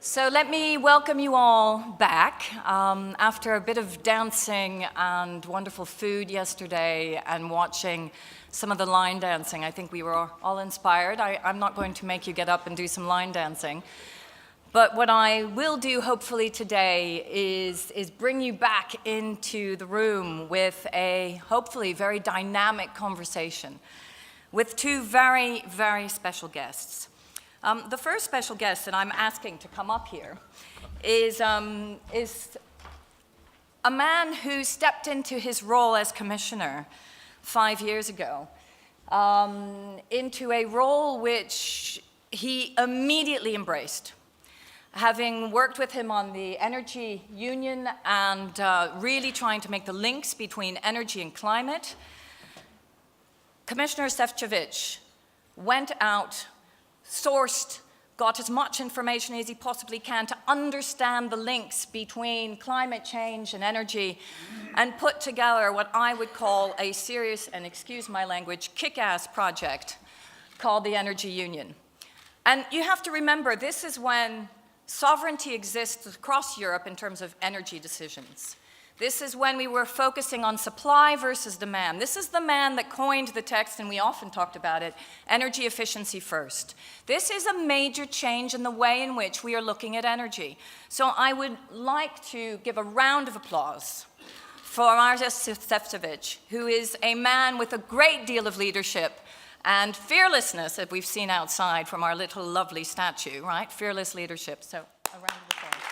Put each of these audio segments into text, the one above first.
So let me welcome you all back. After a bit of dancing and wonderful food yesterday and watching some of the line dancing, I think we were all inspired. I'm not going to make you get up and do some line dancing. But what I will do, hopefully today, is bring you back into the room with a, hopefully, very dynamic conversation with two very, very special guests. The first special guest that I'm asking to come up here is a man who stepped into his role as commissioner 5 years ago, into a role which he immediately embraced. Having worked with him on the Energy Union and really trying to make the links between energy and climate, Commissioner Šefčovič went out, sourced, got as much information as he possibly can to understand the links between climate change and energy, and put together what I would call a serious, and excuse my language, kick-ass project called the Energy Union. And you have to remember, this is when sovereignty exists across Europe in terms of energy decisions. This is when we were focusing on supply versus demand. This is the man that coined the text, and we often talked about it, energy efficiency first. This is a major change in the way in which we are looking at energy. So I would like to give a round of applause for Maroš Šefčovič, who is a man with a great deal of leadership and fearlessness that we've seen outside from our little lovely statue, right? Fearless leadership. So a round of applause.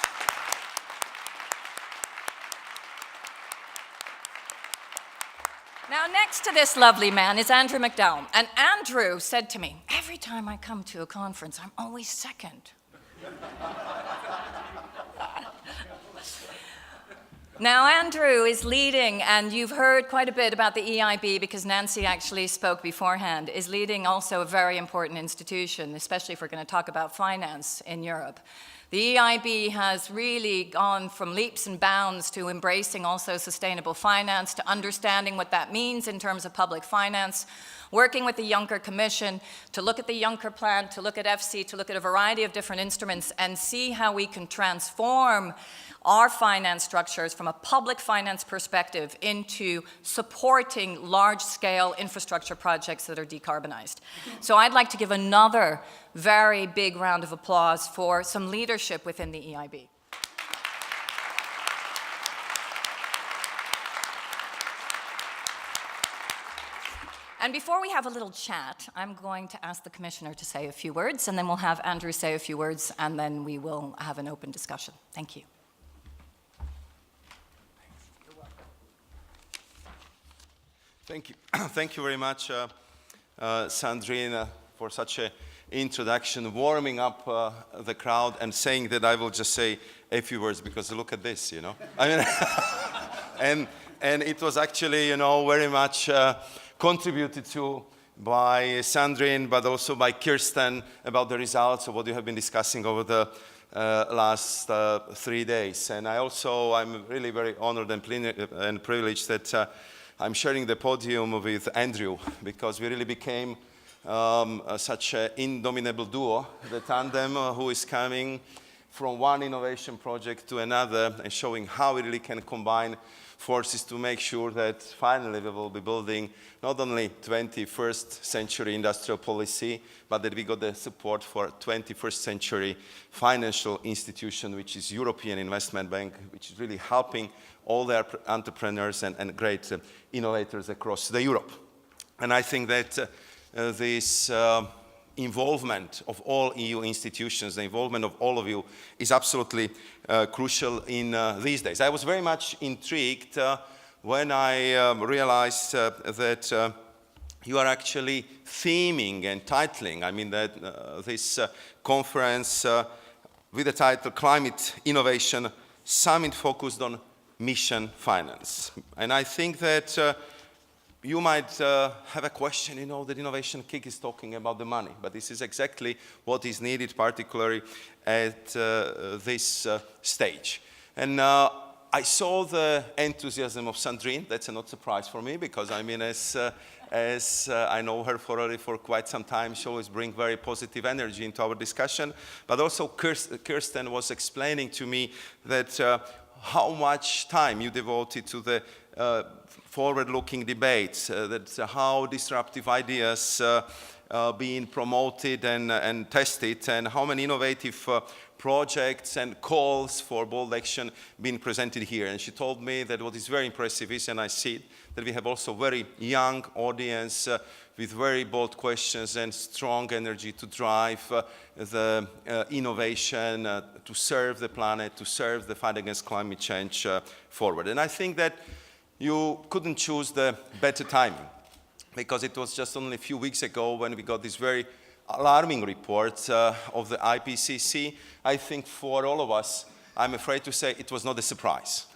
Now, next to this lovely man is Andrew McDowell. And Andrew said to me, every time I come to a conference, I'm always second. Now, Andrew is leading, and you've heard quite a bit about the EIB because Nancy actually spoke beforehand, is leading also a very important institution, especially if we're going to talk about finance in Europe. The EIB has really gone from leaps and bounds to embracing also sustainable finance, to understanding what that means in terms of public finance, working with the Juncker Commission to look at the Juncker Plan, to look at FC, to look at a variety of different instruments and see how we can transform our finance structures from a public finance perspective into supporting large-scale infrastructure projects that are decarbonized. So I'd like to give another very big round of applause for some leadership within the EIB. And before we have a little chat, I'm going to ask the Commissioner to say a few words, and then we'll have Andrew say a few words, and then we will have an open discussion. Thank you. Thank you. Thank you very much, Sandrine, for such an introduction, warming up the crowd and saying that I will just say a few words because look at this, you know. I mean, and it was actually, you know, very much contributed to by Sandrine, but also by Kirsten about the results of what you have been discussing over the last 3 days. And I'm really very honored and privileged that I'm sharing the podium with Andrew because we really became such an indomitable duo, the tandem who is coming from one innovation project to another and showing how we really can combine forces to make sure that finally we will be building not only 21st century industrial policy, but that we got the support for 21st century financial institution, which is European Investment Bank, which is really helping all the entrepreneurs and great innovators across Europe. And I think that this involvement of all EU institutions, the involvement of all of you is absolutely crucial in these days. I was very much intrigued when I realized that you are actually theming and titling, I mean, that this conference with the title Climate Innovation Summit focused on MissionFinance. And I think that you might have a question, you know, that MissionKIC is talking about the money, but this is exactly what is needed, particularly at this stage. And I saw the enthusiasm of Sandrine. That's not a surprise for me, because I mean, as as I know her already for quite some time. She always brings very positive energy into our discussion. But also Kirsten was explaining to me that how much time you devoted to the forward-looking debates, that how disruptive ideas being promoted and tested, and how many innovative projects and calls for bold action being presented here. And she told me that what is very impressive is, and I see it, that we have also very young audience with very bold questions and strong energy to drive the innovation, to serve the planet, to serve the fight against climate change forward. And I think that you couldn't choose the better timing, because it was just only a few weeks ago when we got this very alarming report of the IPCC. I think for all of us, I'm afraid to say it was not a surprise.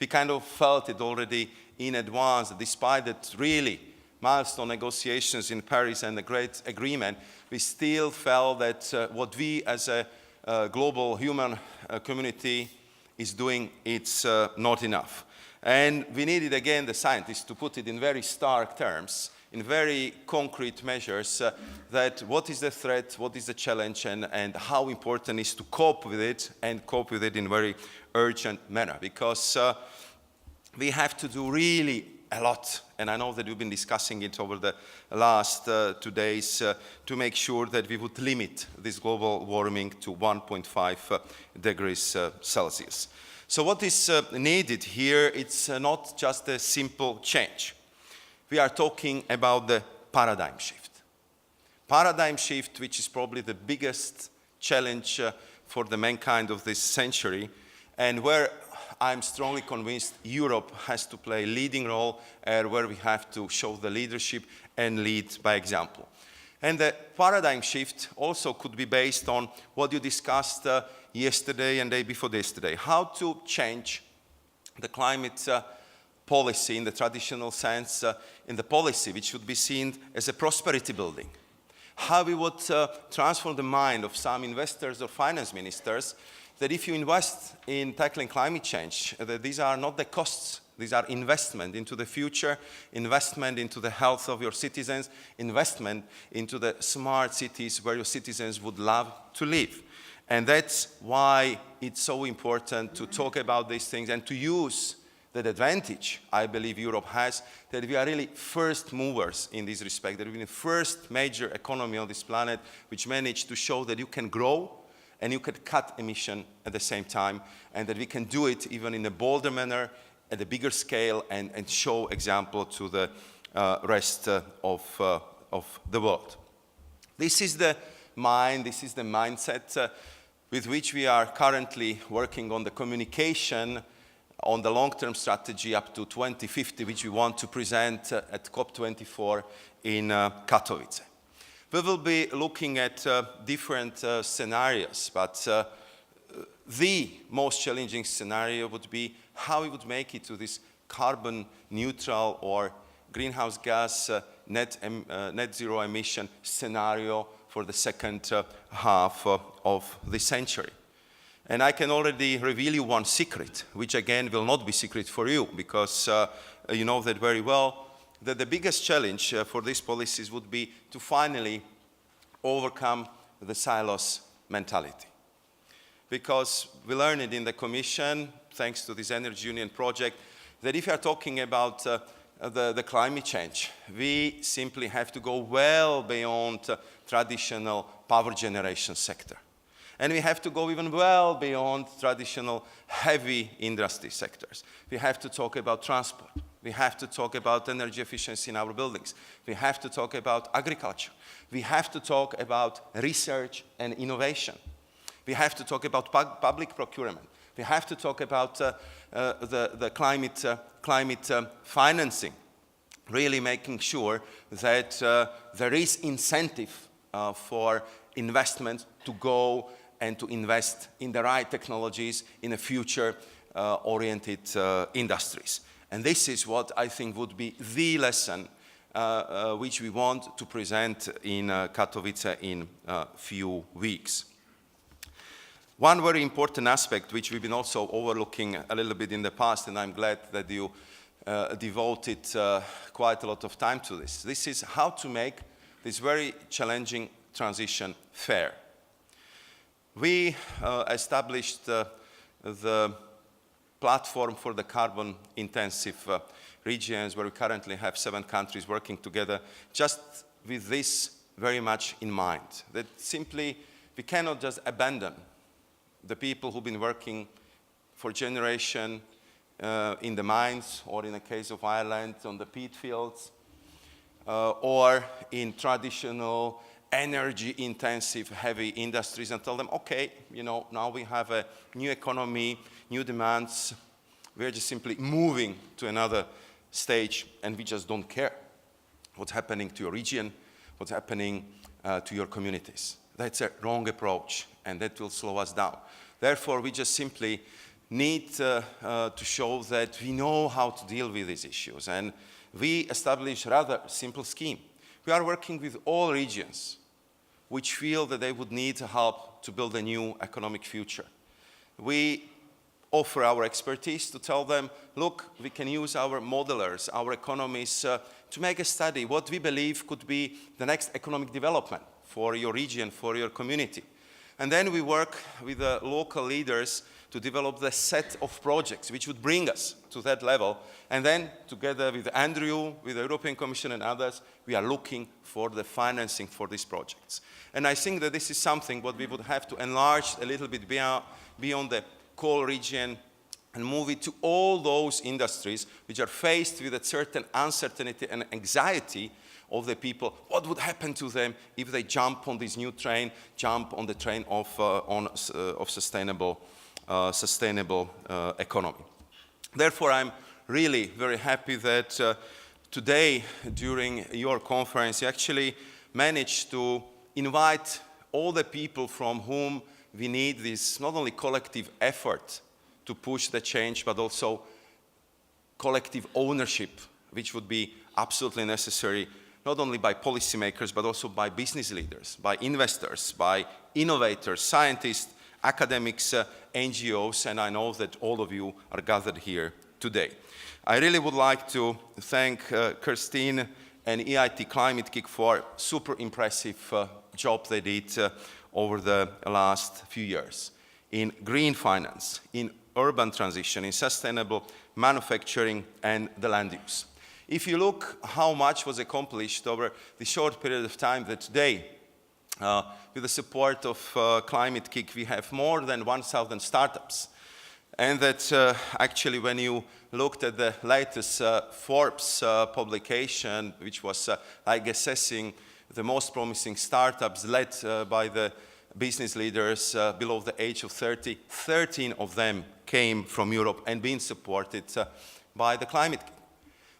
We kind of felt it already in advance, despite that really milestone negotiations in Paris and the great agreement, we still felt that what we as a global human community is doing, it's not enough. And we needed again the scientists to put it in very stark terms, in very concrete measures, that what is the threat, what is the challenge, and how important it is to cope with it, and cope with it in a very urgent manner. Because we have to do really a lot, and I know that we've been discussing it over the last 2 days, to make sure that we would limit this global warming to 1.5 degrees Celsius. So what is needed here, it's not just a simple change. We are talking about the paradigm shift. Paradigm shift, which is probably the biggest challenge for the mankind of this century, and where I'm strongly convinced Europe has to play a leading role, where we have to show the leadership and lead by example. And the paradigm shift also could be based on what you discussed yesterday and day before yesterday, how to change the climate policy in the traditional sense, in the policy which should be seen as a prosperity building. How we would transform the mind of some investors or finance ministers, that if you invest in tackling climate change, that these are not the costs, these are investment into the future, investment into the health of your citizens, investment into the smart cities where your citizens would love to live. And that's why it's so important to talk about these things and to use that advantage I believe Europe has, that we are really first movers in this respect, that we're the first major economy on this planet which managed to show that you can grow and you can cut emission at the same time, and that we can do it even in a bolder manner, at a bigger scale, and show example to the rest of the world. This is the mind, this is the mindset with which we are currently working on the communication on the long-term strategy up to 2050, which we want to present at COP24 in Katowice. We will be looking at different scenarios, but the most challenging scenario would be how we would make it to this carbon neutral or greenhouse gas net zero emission scenario for the second half of the century. And I can already reveal you one secret, which again will not be secret for you, because you know that very well, that the biggest challenge for these policies would be to finally overcome the silos mentality. Because we learned it in the Commission, thanks to this Energy Union project, that if you are talking about the climate change, we simply have to go well beyond traditional power generation sector. And we have to go even well beyond traditional heavy industry sectors. We have to talk about transport. We have to talk about energy efficiency in our buildings. We have to talk about agriculture. We have to talk about research and innovation. We have to talk about public procurement. We have to talk about the climate financing, really making sure that there is incentive for investment to go and to invest in the right technologies in a future-oriented industries. And this is what I think would be the lesson which we want to present in Katowice in a few weeks. One very important aspect which we've been also overlooking a little bit in the past, and I'm glad that you devoted quite a lot of time to this. This is how to make this very challenging transition fair. We established the platform for the carbon-intensive regions, where we currently have 7 countries working together, just with this very much in mind, that simply we cannot just abandon the people who've been working for generations in the mines, or in the case of Ireland, on the peat fields, or in traditional energy-intensive heavy industries, and tell them, okay, you know, now we have a new economy, new demands, we're just simply moving to another stage, and we just don't care what's happening to your region, what's happening to your communities. That's a wrong approach, and that will slow us down. Therefore, we just simply need to show that we know how to deal with these issues, and we establish a rather simple scheme. We are working with all regions which feel that they would need help to build a new economic future. We offer our expertise to tell them, look, we can use our modelers, our economists, to make a study what we believe could be the next economic development for your region, for your community. And then we work with the local leaders to develop the set of projects which would bring us to that level. And then, together with Andrew, with the European Commission and others, we are looking for the financing for these projects. And I think that this is something what we would have to enlarge a little bit beyond the coal region and move it to all those industries which are faced with a certain uncertainty and anxiety of the people. What would happen to them if they jump on this new train, jump on the train of sustainable economy? Therefore, I'm really very happy that today, during your conference, you actually managed to invite all the people from whom we need this not only collective effort to push the change, but also collective ownership, which would be absolutely necessary, not only by policymakers, but also by business leaders, by investors, by innovators, scientists, academics, NGOs, and I know that all of you are gathered here today. I really would like to thank Kirstine and EIT Climate-KIC for super impressive job they did over the last few years in green finance, in urban transition, in sustainable manufacturing, and the land use. If you look how much was accomplished over the short period of time that today, with the support of Climate-KIC, we have more than 1,000 startups. And that actually, when you looked at the latest Forbes publication, which was like assessing the most promising startups led by the business leaders below the age of 30, 13 of them came from Europe and been supported by the Climate-KIC.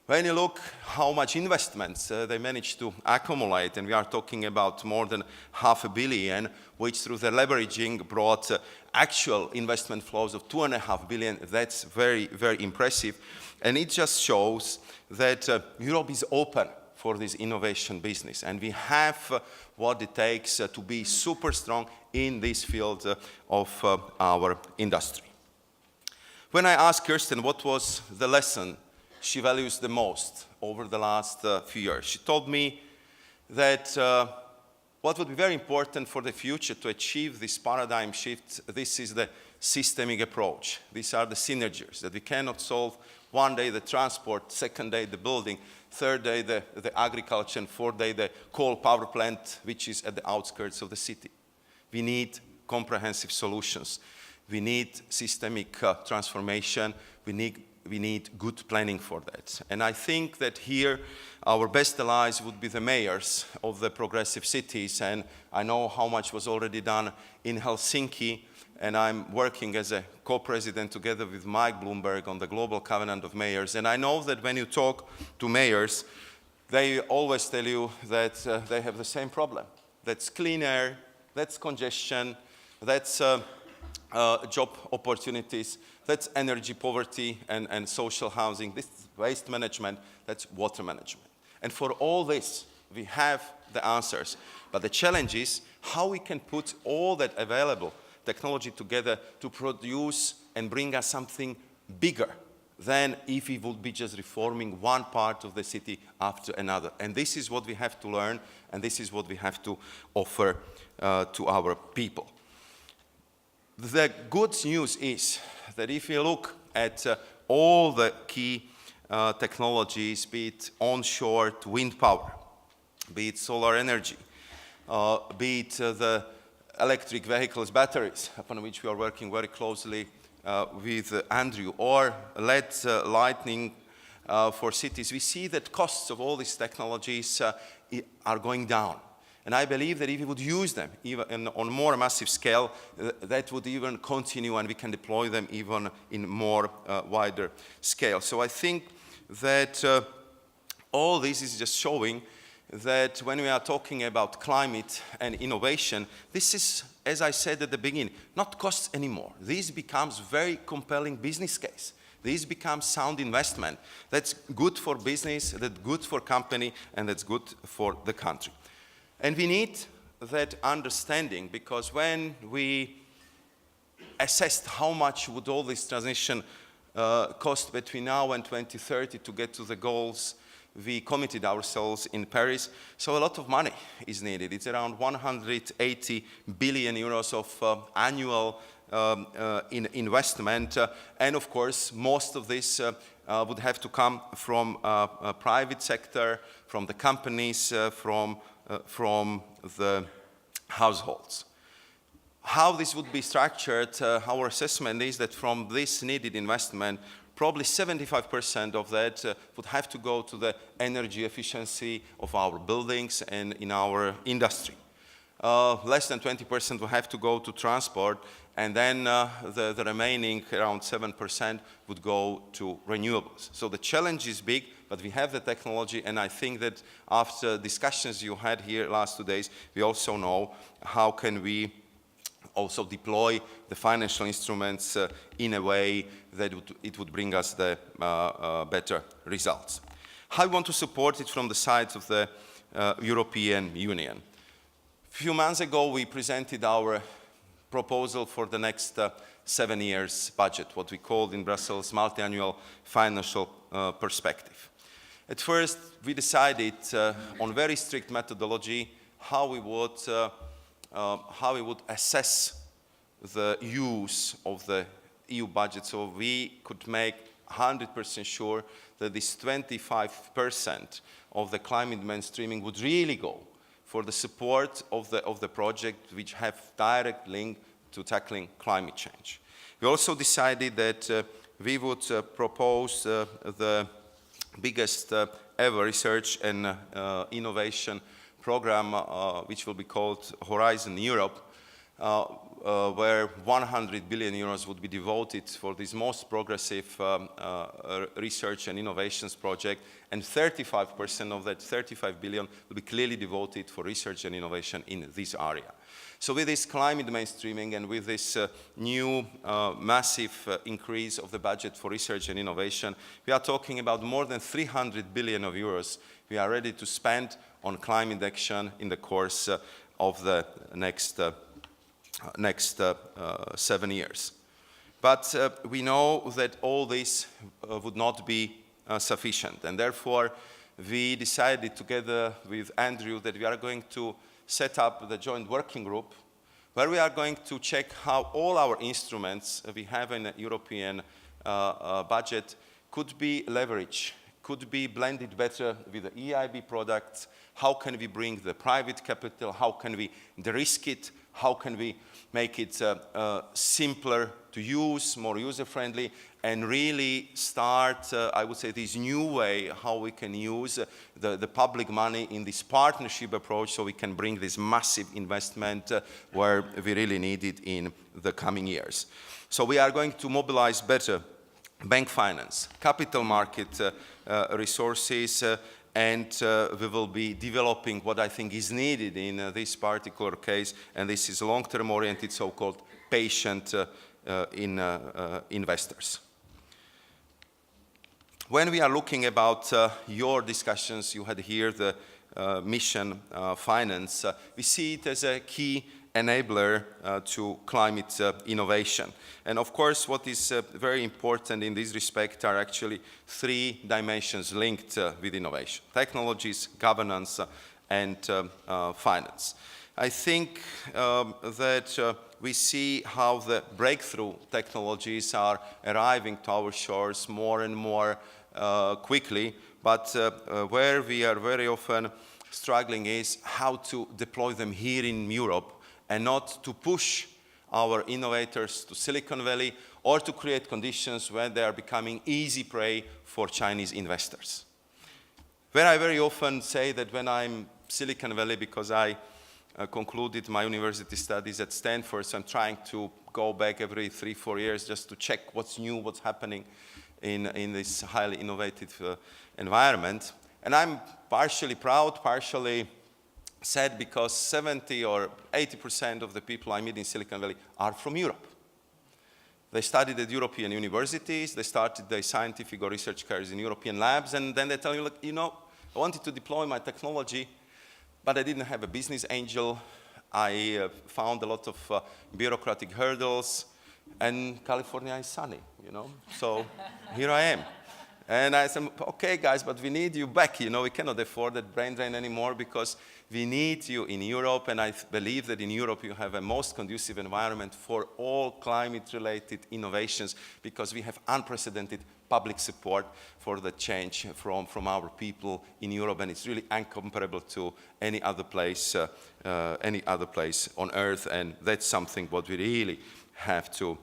When you look how much investments they managed to accumulate, and we are talking about more than $500 million, which through the leveraging brought actual investment flows of $2.5 billion, that's very, very impressive. And it just shows that Europe is open for this innovation business, and we have what it takes to be super strong in this field of our industry. When I asked Kirsten what was the lesson she values the most over the last few years, she told me that what would be very important for the future to achieve this paradigm shift, this is the systemic approach. These are the synergies that we cannot solve one day the transport, second day the building, third day the agriculture, and fourth day the coal power plant, which is at the outskirts of the city. We need comprehensive solutions. We need systemic transformation. We need good planning for that. And I think that here our best allies would be the mayors of the progressive cities. And I know how much was already done in Helsinki. And I'm working as a co-president together with Mike Bloomberg on the Global Covenant of Mayors. And I know that when you talk to mayors, they always tell you that they have the same problem. That's clean air, that's congestion, that's job opportunities, that's energy poverty and social housing, this is waste management, that's water management. And for all this, we have the answers. But the challenge is how we can put all that available technology together to produce and bring us something bigger than if we would be just reforming one part of the city after another. And this is what we have to learn, and this is what we have to offer to our people. The good news is that if you look at all the key technologies, be it onshore wind power, be it solar energy, be it the electric vehicles batteries, upon which we are working very closely with Andrew, or LED lighting for cities, we see that costs of all these technologies are going down. And I believe that if we would use them even on more massive scale, that would even continue, and we can deploy them even in more wider scale. So I think that all this is just showing that when we are talking about climate and innovation, this is, as I said at the beginning, not costs anymore. This becomes very compelling business case. This becomes sound investment. That's good for business, that's good for company, and that's good for the country. And we need that understanding, because when we assessed how much would all this transition cost between now and 2030 to get to the goals we committed ourselves in Paris, so a lot of money is needed. It's around 180 billion euros of annual investment, and of course most of this would have to come from private sector, from the companies, from the households. How this would be structured, our assessment is that from this needed investment, probably 75% of that would have to go to the energy efficiency of our buildings and in our industry. Less than 20% will have to go to transport, and then the remaining around 7% would go to renewables. So the challenge is big, but we have the technology, and I think that after discussions you had here last 2 days, we also know how can we also deploy the financial instruments in a way that it would bring us the better results. How we want to support it from the side of the European Union. A few months ago, we presented our proposal for the next 7 years budget, what we called in Brussels multi-annual financial perspective. At first, we decided on very strict methodology how we would assess the use of the EU budget, so we could make 100% sure that this 25% of the climate mainstreaming would really go for the support of the project which have direct link to tackling climate change. We also decided that we would propose the biggest ever research and innovation program, which will be called Horizon Europe, where 100 billion euros would be devoted for this most progressive research and innovations project, and 35% of that 35 billion will be clearly devoted for research and innovation in this area. So with this climate mainstreaming and with this new massive increase of the budget for research and innovation, we are talking about more than 300 billion of euros we are ready to spend on climate action in the course of the next 7 years. But we know that all this would not be sufficient, and therefore we decided together with Andrew that we are going to set up the joint working group where we are going to check how all our instruments we have in the European budget could be leveraged, could be blended better with the EIB products, how can we bring the private capital, how can we de-risk it, how can we make it simpler to use, more user-friendly, and really start, I would say, this new way how we can use the public money in this partnership approach so we can bring this massive investment where we really need it in the coming years. So we are going to mobilize better bank finance, capital market resources, and we will be developing what I think is needed in this particular case, and this is long-term oriented, so-called patient investors. When we are looking about your discussions, you had here the MissionFinance, we see it as a key enabler to climate innovation. And of course, what is very important in this respect are actually three dimensions linked with innovation: technologies, governance, and finance. I think that we see how the breakthrough technologies are arriving to our shores more and more quickly, but where we are very often struggling is how to deploy them here in Europe and not to push our innovators to Silicon Valley or to create conditions where they are becoming easy prey for Chinese investors. Where I very often say that when I'm Silicon Valley, because I concluded my university studies at Stanford, so I'm trying to go back every 3-4 years just to check what's new, what's happening in this highly innovative environment. And I'm partially proud, partially sad, because 70 or 80% of the people I meet in Silicon Valley are from Europe. They studied at European universities, they started their scientific or research careers in European labs, and then they tell you, look, you know, I wanted to deploy my technology, but I didn't have a business angel. I found a lot of bureaucratic hurdles, and California is sunny, you know, so here I am. And I said, okay, guys, but we need you back. You know, we cannot afford that brain drain anymore because we need you in Europe. And I believe that in Europe you have a most conducive environment for all climate-related innovations because we have unprecedented public support for the change from our people in Europe. And it's really incomparable to any other place on earth. And that's something what we really have to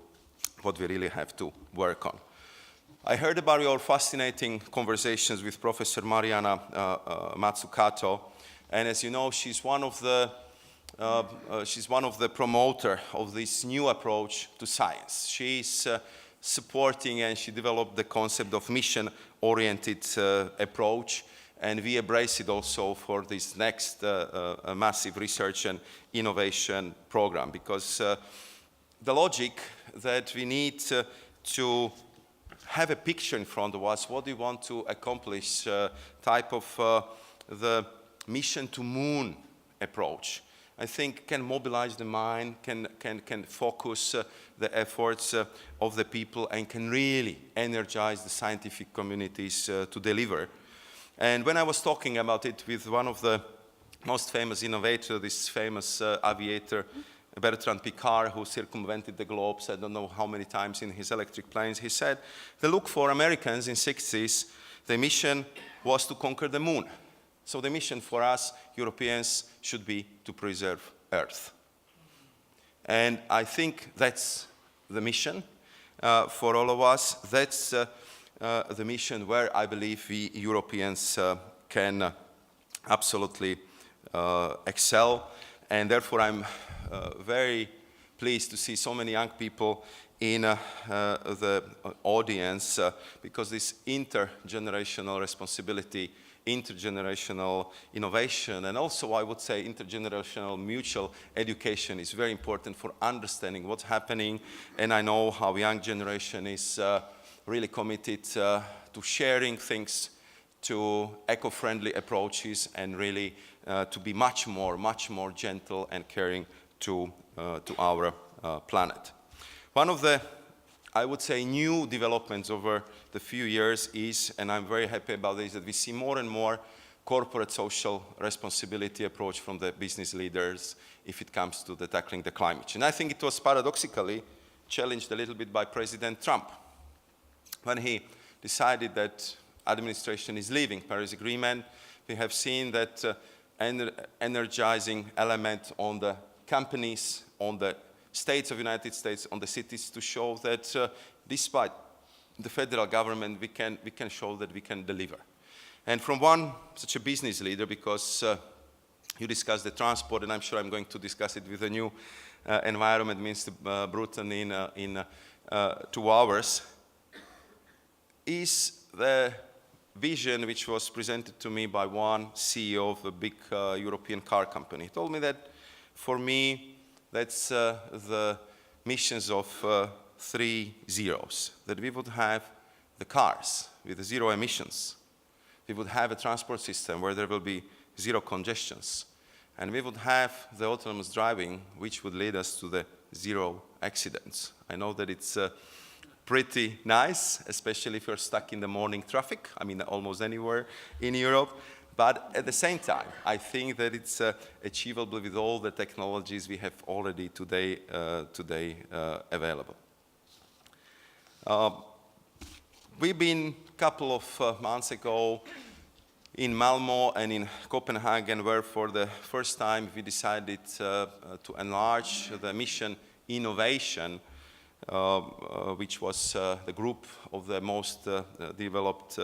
work on. I heard about your fascinating conversations with Professor Mariana Mazzucato, and as you know, she's one of the promoter of this new approach to science. She's supporting, and she developed the concept of mission-oriented approach, and we embrace it also for this next massive research and innovation program, because the logic that we need to have a picture in front of us, what we want to accomplish, type of the mission to moon approach, I think can mobilize the mind, can focus the efforts of the people, and can really energize the scientific communities to deliver. And when I was talking about it with one of the most famous innovators, this famous aviator, Bertrand Piccard, who circumvented the globe, I don't know how many times in his electric planes, he said, the look for Americans in the 60s, the mission was to conquer the moon. So the mission for us, Europeans, should be to preserve Earth. And I think that's the mission for all of us. That's the mission where I believe we Europeans can absolutely excel. And therefore, I'm very pleased to see so many young people in the audience because this intergenerational responsibility, intergenerational innovation, and also I would say intergenerational mutual education is very important for understanding what's happening. And I know how young generation is really committed to sharing things, to eco-friendly approaches, and really to be much more gentle and caring to our planet. One of the, I would say, new developments over the few years is, and I'm very happy about this, that we see more and more corporate social responsibility approach from the business leaders if it comes to the tackling the climate change. And I think it was paradoxically challenged a little bit by President Trump when he decided that administration is leaving Paris Agreement. We have seen that energizing element on the companies, on the states of the United States, on the cities, to show that despite the federal government, we can show that we can deliver. And from one such a business leader, because you discussed the transport, and I'm sure I'm going to discuss it with the new environment minister Bruton in 2 hours, is the vision which was presented to me by one CEO of a big European car company. He told me that for me, that's the missions of 3 zeros, that we would have the cars with 0 emissions. We would have a transport system where there will be 0 congestions. and we would have the autonomous driving, which would lead us to the 0 accidents. I know that it's pretty nice, especially if you're stuck in the morning traffic, I mean almost anywhere in Europe. But at the same time, I think that it's achievable with all the technologies we have already today available. We've been a couple of months ago in Malmö and in Copenhagen, where for the first time we decided to enlarge the mission innovation, which was the group of the most developed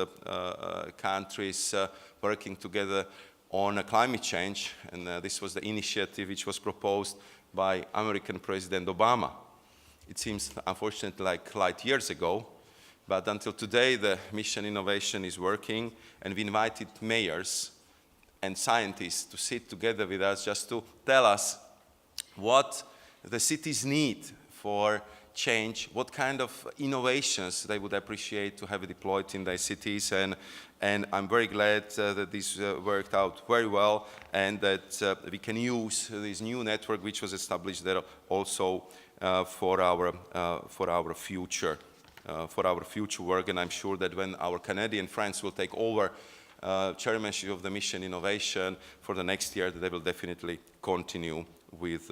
countries working together on climate change. And this was the initiative which was proposed by American President Obama. It seems, unfortunately, like light years ago, but until today the mission innovation is working, and we invited mayors and scientists to sit together with us just to tell us what the cities need for change, what kind of innovations they would appreciate to have deployed in their cities, and I'm very glad that this worked out very well, and that we can use this new network which was established there also for our future work. And I'm sure that when our Canadian friends will take over chairmanship of the mission innovation for the next year, they will definitely continue with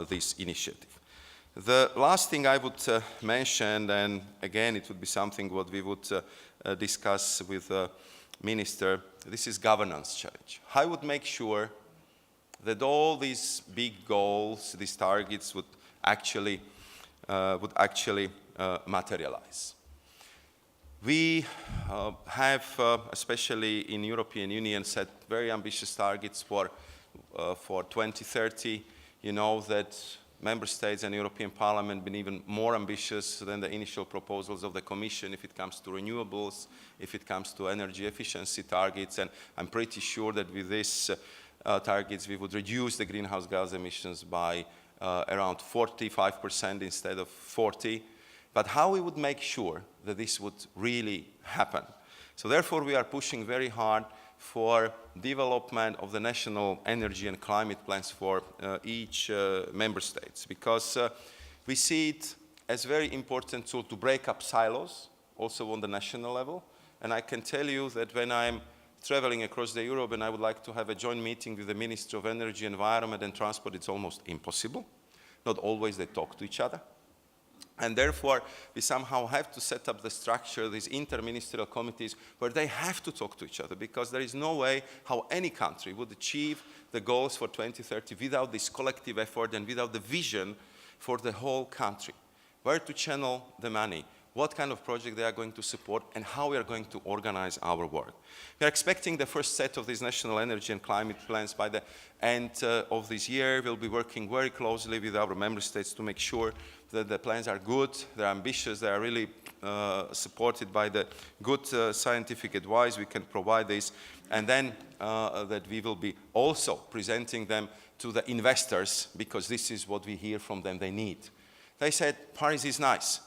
this initiative. The last thing I would mention, and again it would be something what we would discuss with the minister, this is governance challenge. How I would make sure that all these big goals, these targets would actually materialize. We have, especially in European Union, set very ambitious targets for 2030. You know that Member States and European Parliament have been even more ambitious than the initial proposals of the Commission if it comes to renewables, if it comes to energy efficiency targets, and I'm pretty sure that with these targets we would reduce the greenhouse gas emissions by around 45% instead of 40%. But how we would make sure that this would really happen? So therefore we are pushing very hard for development of the national energy and climate plans for each member states, because we see it as very important tool to break up silos, also on the national level. And I can tell you that when I'm traveling across the Europe and I would like to have a joint meeting with the Minister of Energy, Environment and Transport, it's almost impossible. Not always they talk to each other. And therefore, we somehow have to set up the structure, these interministerial committees, where they have to talk to each other, because there is no way how any country would achieve the goals for 2030 without this collective effort and without the vision for the whole country. Where to channel the money, what kind of project they are going to support, and how we are going to organize our work. We are expecting the first set of these national energy and climate plans by the end of this year. We'll be working very closely with our member states to make sure that the plans are good, they're ambitious, they are really supported by the good scientific advice we can provide this, and then that we will be also presenting them to the investors, because this is what we hear from them they need. They said, Paris is nice,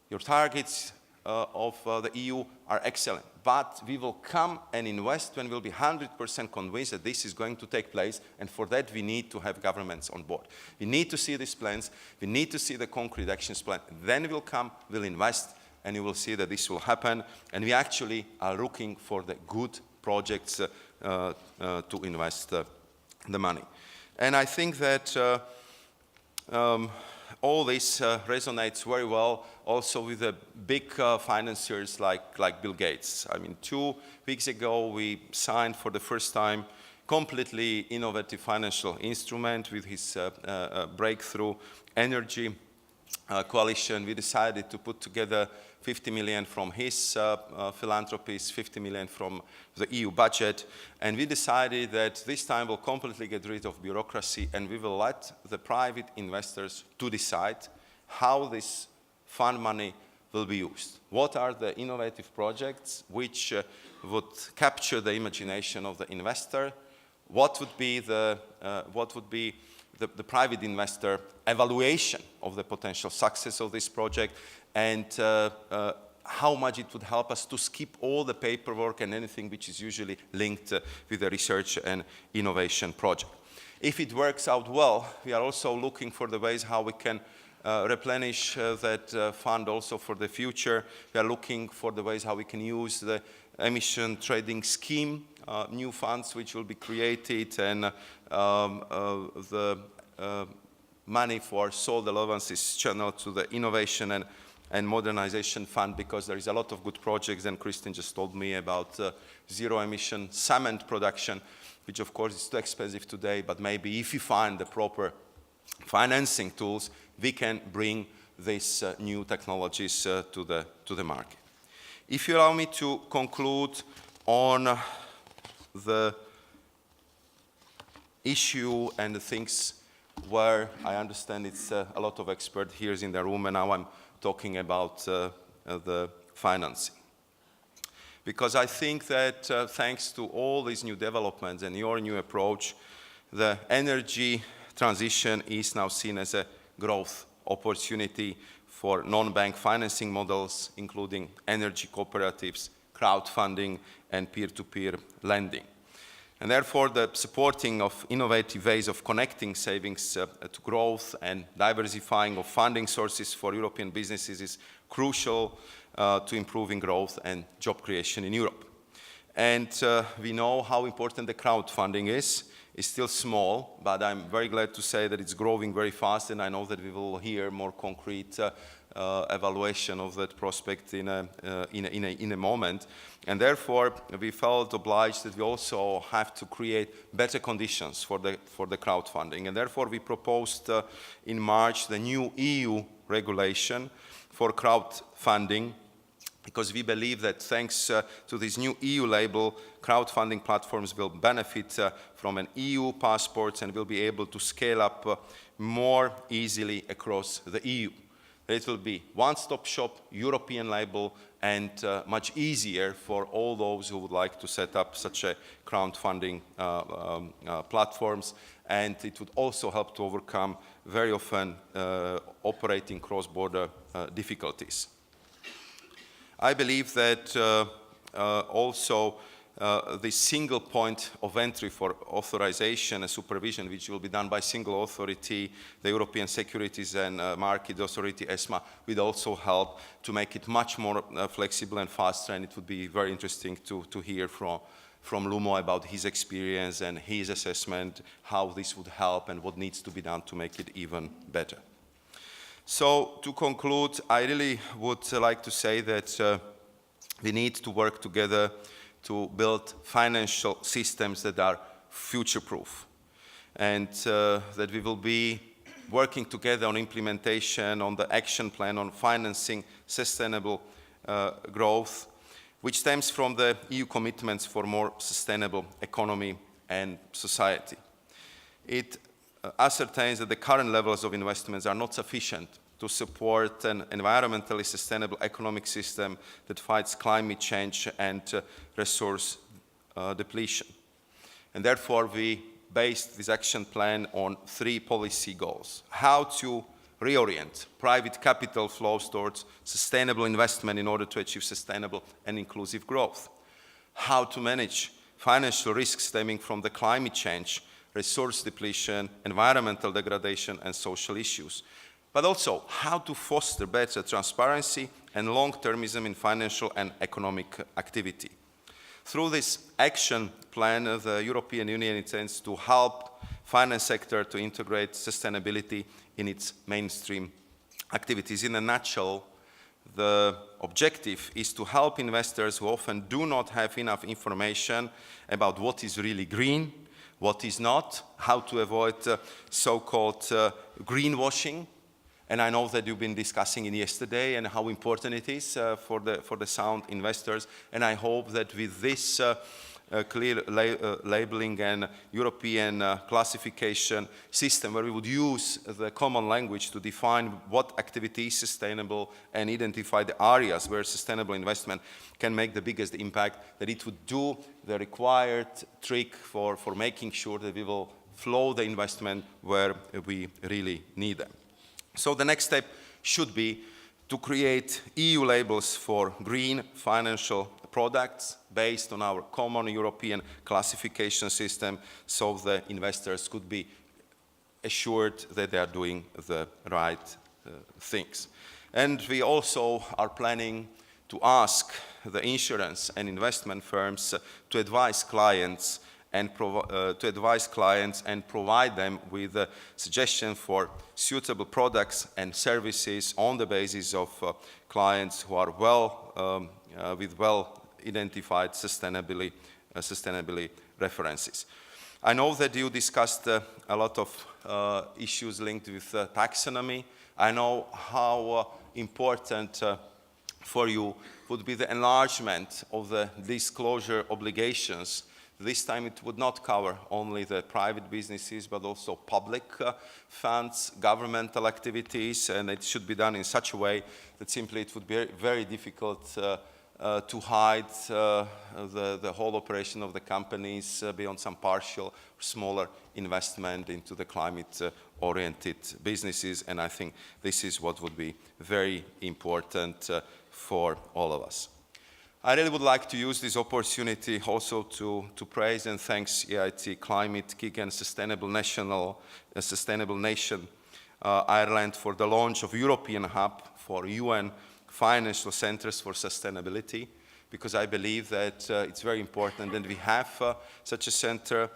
your targets of the EU are excellent, but we will come and invest when we'll be 100% convinced that this is going to take place, and for that we need to have governments on board. We need to see these plans, we need to see the concrete actions plan, then we'll come, we'll invest, and you will see that this will happen, and we actually are looking for the good projects to invest the money. And I think that all this resonates very well also with the big financiers like Bill Gates. I mean, 2 weeks ago we signed for the first time completely innovative financial instrument with his breakthrough energy coalition. We decided to put together 50 million from his philanthropies, 50 million from the EU budget, and we decided that this time we'll completely get rid of bureaucracy, and we will let the private investors to decide how this fund money will be used. What are the innovative projects which would capture the imagination of the investor? What would be the private investor evaluation of the potential success of this project? And how much it would help us to skip all the paperwork and anything which is usually linked with the research and innovation project. If it works out well, we are also looking for the ways how we can replenish that fund also for the future. We are looking for the ways how we can use the emission trading scheme, new funds which will be created, and the money for sold allowances channeled to the innovation and modernization fund, because there is a lot of good projects, and Kristin just told me about zero emission cement production, which of course is too expensive today, but maybe if you find the proper financing tools, we can bring these new technologies to the market. If you allow me to conclude on the issue and the things where I understand it's a lot of experts here in the room, and now I'm talking about the financing. Because I think that thanks to all these new developments and your new approach, the energy transition is now seen as a growth opportunity for non-bank financing models, including energy cooperatives, crowdfunding, and peer-to-peer lending. And therefore, the supporting of innovative ways of connecting savings to growth and diversifying of funding sources for European businesses is crucial to improving growth and job creation in Europe. And we know how important the crowdfunding is. It's still small, but I'm very glad to say that it's growing very fast, and I know that we will hear more concrete evaluation of that prospect in a moment. And therefore, we felt obliged that we also have to create better conditions for the crowdfunding. And therefore, we proposed in March the new EU regulation for crowdfunding, because we believe that thanks to this new EU label, crowdfunding platforms will benefit from an EU passport and will be able to scale up more easily across the EU. It will be one-stop shop, European label, and much easier for all those who would like to set up such a crowdfunding platforms. And it would also help to overcome very often operating cross-border difficulties. I believe that also the single point of entry for authorization and supervision, which will be done by single authority, the European Securities and Market Authority, ESMA, will also help to make it much more flexible and faster. And it would be very interesting to hear from Lumo about his experience and his assessment, how this would help and what needs to be done to make it even better. So to conclude, I really would like to say that we need to work together to build financial systems that are future-proof, and that we will be working together on implementation, on the action plan, on financing sustainable growth, which stems from the EU commitments for more sustainable economy and society. It ascertains that the current levels of investments are not sufficient to support an environmentally sustainable economic system that fights climate change and resource depletion. And therefore, we based this action plan on 3 policy goals: how to reorient private capital flows towards sustainable investment in order to achieve sustainable and inclusive growth; how to manage financial risks stemming from the climate change, resource depletion, environmental degradation, and social issues; but also how to foster better transparency and long-termism in financial and economic activity. Through this action plan, the European Union intends to help finance sector to integrate sustainability in its mainstream activities. In a nutshell, the objective is to help investors who often do not have enough information about what is really green, what is not, how to avoid so-called greenwashing. And I know that you've been discussing it yesterday and how important it is for the sound investors. And I hope that with this clear labeling and European classification system, where we would use the common language to define what activity is sustainable and identify the areas where sustainable investment can make the biggest impact, that it would do the required trick for making sure that we will flow the investment where we really need them. So the next step should be to create EU labels for green financial products based on our common European classification system, so the investors could be assured that they are doing the right things. And we also are planning to ask the insurance and investment firms to advise clients and provide them with a suggestion for suitable products and services on the basis of clients who are with well-identified sustainability references. I know that you discussed a lot of issues linked with taxonomy. I know how important for you would be the enlargement of the disclosure obligations. This time it would not cover only the private businesses, but also public funds, governmental activities, and it should be done in such a way that simply it would be very difficult to hide the whole operation of the companies beyond some partial or smaller investment into the climate-oriented businesses, and I think this is what would be very important for all of us. I really would like to use this opportunity also to praise and thanks EIT, Climate-KIC and Sustainable Nation Ireland for the launch of European Hub for UN Financial Centres for Sustainability, because I believe that it's very important that we have such a center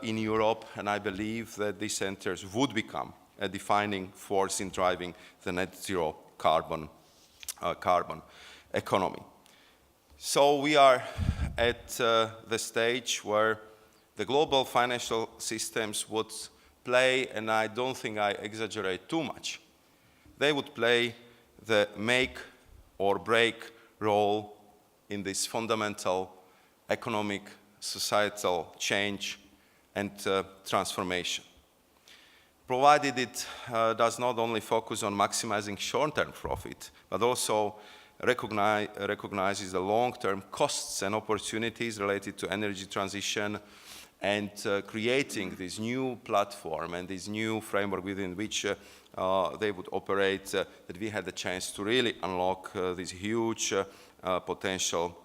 in Europe, and I believe that these centers would become a defining force in driving the net zero carbon economy. So we are at the stage where the global financial systems would play, and I don't think I exaggerate too much, they would play the make or break role in this fundamental economic, societal change and transformation. Provided it does not only focus on maximizing short-term profit, but also recognizes the long-term costs and opportunities related to energy transition and creating this new platform and this new framework within which they would operate, that we had the chance to really unlock this huge potential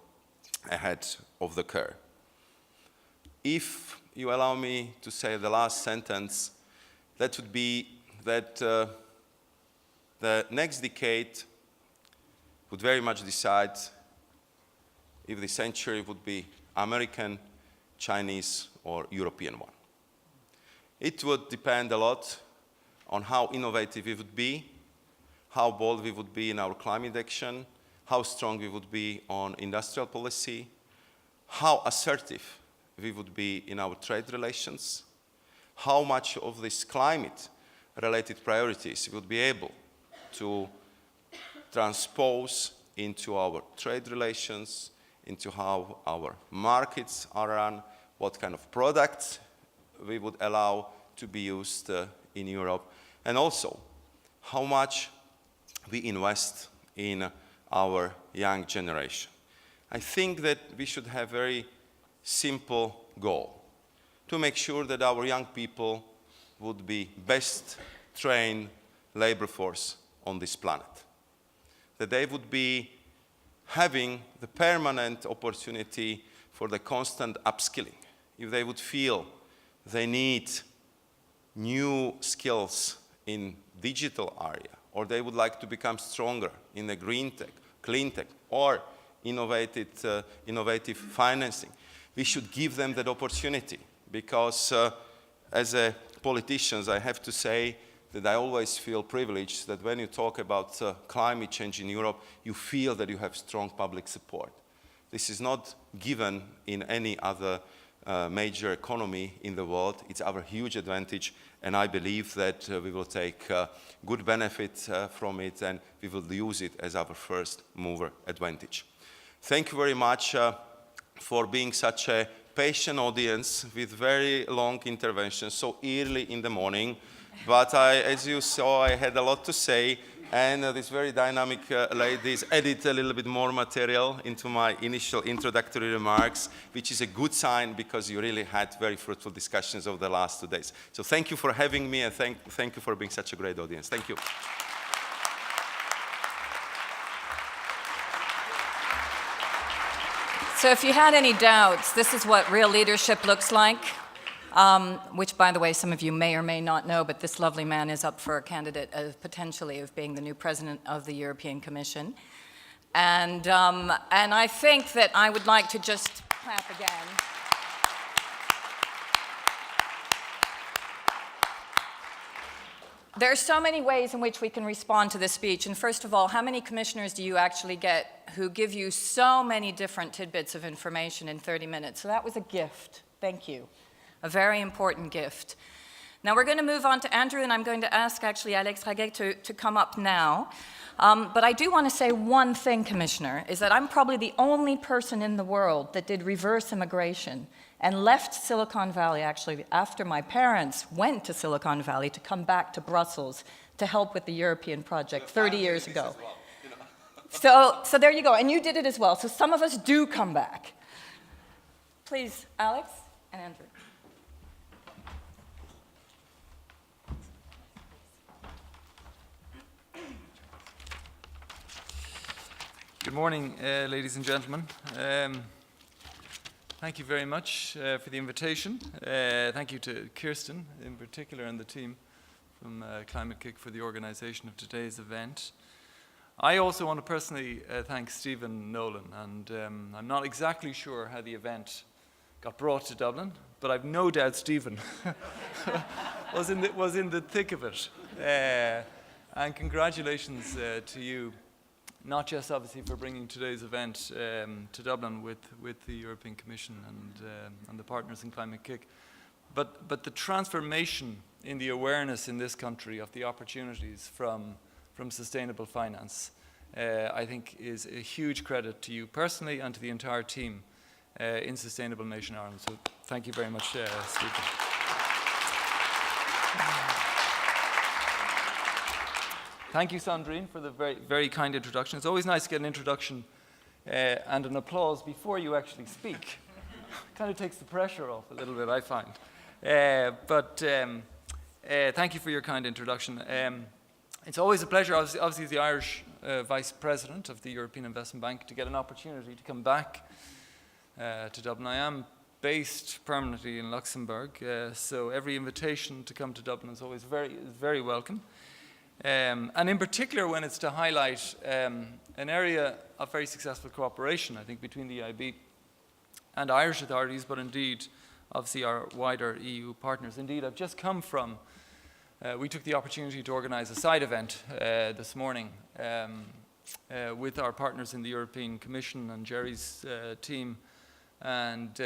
ahead of the curve. If you allow me to say the last sentence, that would be that the next decade would very much decide if the century would be American, Chinese, or European one. It would depend a lot on how innovative we would be, how bold we would be in our climate action, how strong we would be on industrial policy, how assertive we would be in our trade relations, how much of these climate-related priorities we would be able to transpose into our trade relations, into how our markets are run, what kind of products we would allow to be used in Europe, and also how much we invest in our young generation. I think that we should have a very simple goal to make sure that our young people would be best trained labor force on this planet, that they would be having the permanent opportunity for the constant upskilling. If they would feel they need new skills in digital area, or they would like to become stronger in the green tech, clean tech, or innovative financing, we should give them that opportunity. Because as a politician, I have to say that I always feel privileged that when you talk about climate change in Europe, you feel that you have strong public support. This is not given in any other major economy in the world. It's our huge advantage, and I believe that we will take good benefit from it, and we will use it as our first mover advantage. Thank you very much for being such a patient audience with very long interventions so early in the morning. But as you saw, I had a lot to say, and these very dynamic ladies added a little bit more material into my initial introductory remarks, which is a good sign because you really had very fruitful discussions over the last 2 days. So thank you for having me, and thank you for being such a great audience. Thank you. So if you had any doubts, this is what real leadership looks like, which, by the way, some of you may or may not know, but this lovely man is up for a candidate potentially of being the new president of the European Commission. And I think that I would like to just clap again. There are so many ways in which we can respond to this speech. And first of all, how many commissioners do you actually get who give you so many different tidbits of information in 30 minutes? So that was a gift. Thank you. A very important gift. Now we're going to move on to Andrew, and I'm going to ask actually Alex Raguet to come up now. But I do want to say one thing, Commissioner, is that I'm probably the only person in the world that did reverse immigration and left Silicon Valley, actually, after my parents went to Silicon Valley to come back to Brussels to help with the European project 30 years ago. Well, you know. So there you go, and you did it as well. So some of us do come back. Please, Alex and Andrew. Good morning, ladies and gentlemen. Thank you very much for the invitation. Thank you to Kirsten in particular and the team from Climate-KIC for the organization of today's event. I also want to personally thank Stephen Nolan, and I'm not exactly sure how the event got brought to Dublin, but I've no doubt Stephen was in the thick of it. And congratulations to you, not just obviously for bringing today's event to Dublin with the European Commission and the partners in Climate-KIC, but the transformation in the awareness in this country of the opportunities from sustainable finance, I think is a huge credit to you personally and to the entire team in Sustainable Nation Ireland. So thank you very much, Stephen. Thank you, Sandrine, for the very, very kind introduction. It's always nice to get an introduction and an applause before you actually speak. Kind of takes the pressure off a little bit, I find. Thank you for your kind introduction. It's always a pleasure, obviously as the Irish Vice President of the European Investment Bank, to get an opportunity to come back to Dublin. I am based permanently in Luxembourg, so every invitation to come to Dublin is always very welcome. And in particular when it's to highlight an area of very successful cooperation, I think, between the EIB and Irish authorities, but indeed, obviously, our wider EU partners. Indeed, I've just come from, we took the opportunity to organize a side event this morning with our partners in the European Commission and Jerry's team, and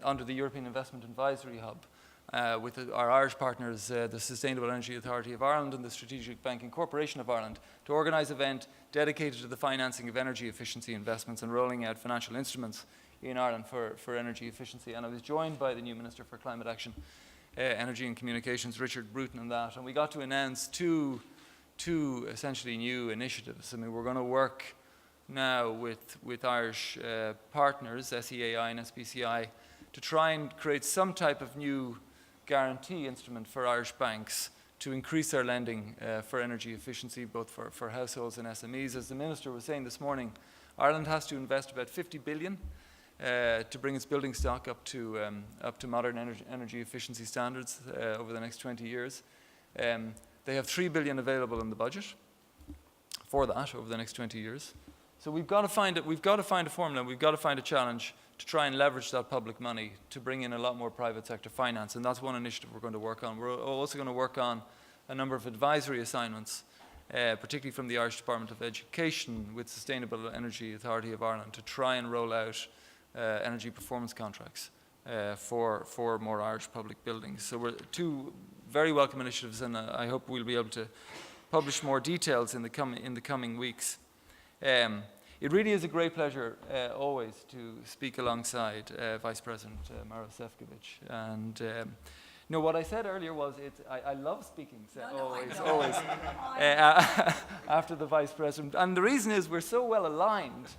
under the European Investment Advisory Hub, with our Irish partners, the Sustainable Energy Authority of Ireland and the Strategic Banking Corporation of Ireland, to organise an event dedicated to the financing of energy efficiency investments and rolling out financial instruments in Ireland for energy efficiency. And I was joined by the new Minister for Climate Action, Energy and Communications, Richard Bruton, and that. And we got to announce two essentially new initiatives. I mean, we're going to work now with Irish partners, SEAI and SPCI, to try and create some type of new guarantee instrument for Irish banks to increase their lending for energy efficiency, both for households and SMEs. As the Minister was saying this morning, Ireland has to invest about 50 billion to bring its building stock up to modern energy efficiency standards over the next 20 years. They have 3 billion available in the budget for that over the next 20 years. So we've got to find a formula, we've got to find a challenge to try and leverage that public money to bring in a lot more private sector finance. And that's one initiative we're going to work on. We're also going to work on a number of advisory assignments, particularly from the Irish Department of Education with Sustainable Energy Authority of Ireland, to try and roll out energy performance contracts for more Irish public buildings. So we're two very welcome initiatives, and I hope we'll be able to publish more details in the coming weeks. It really is a great pleasure always to speak alongside Vice President Maroš Šefčovič. And what I said earlier was I love speaking always after the Vice President. And the reason is we're so well aligned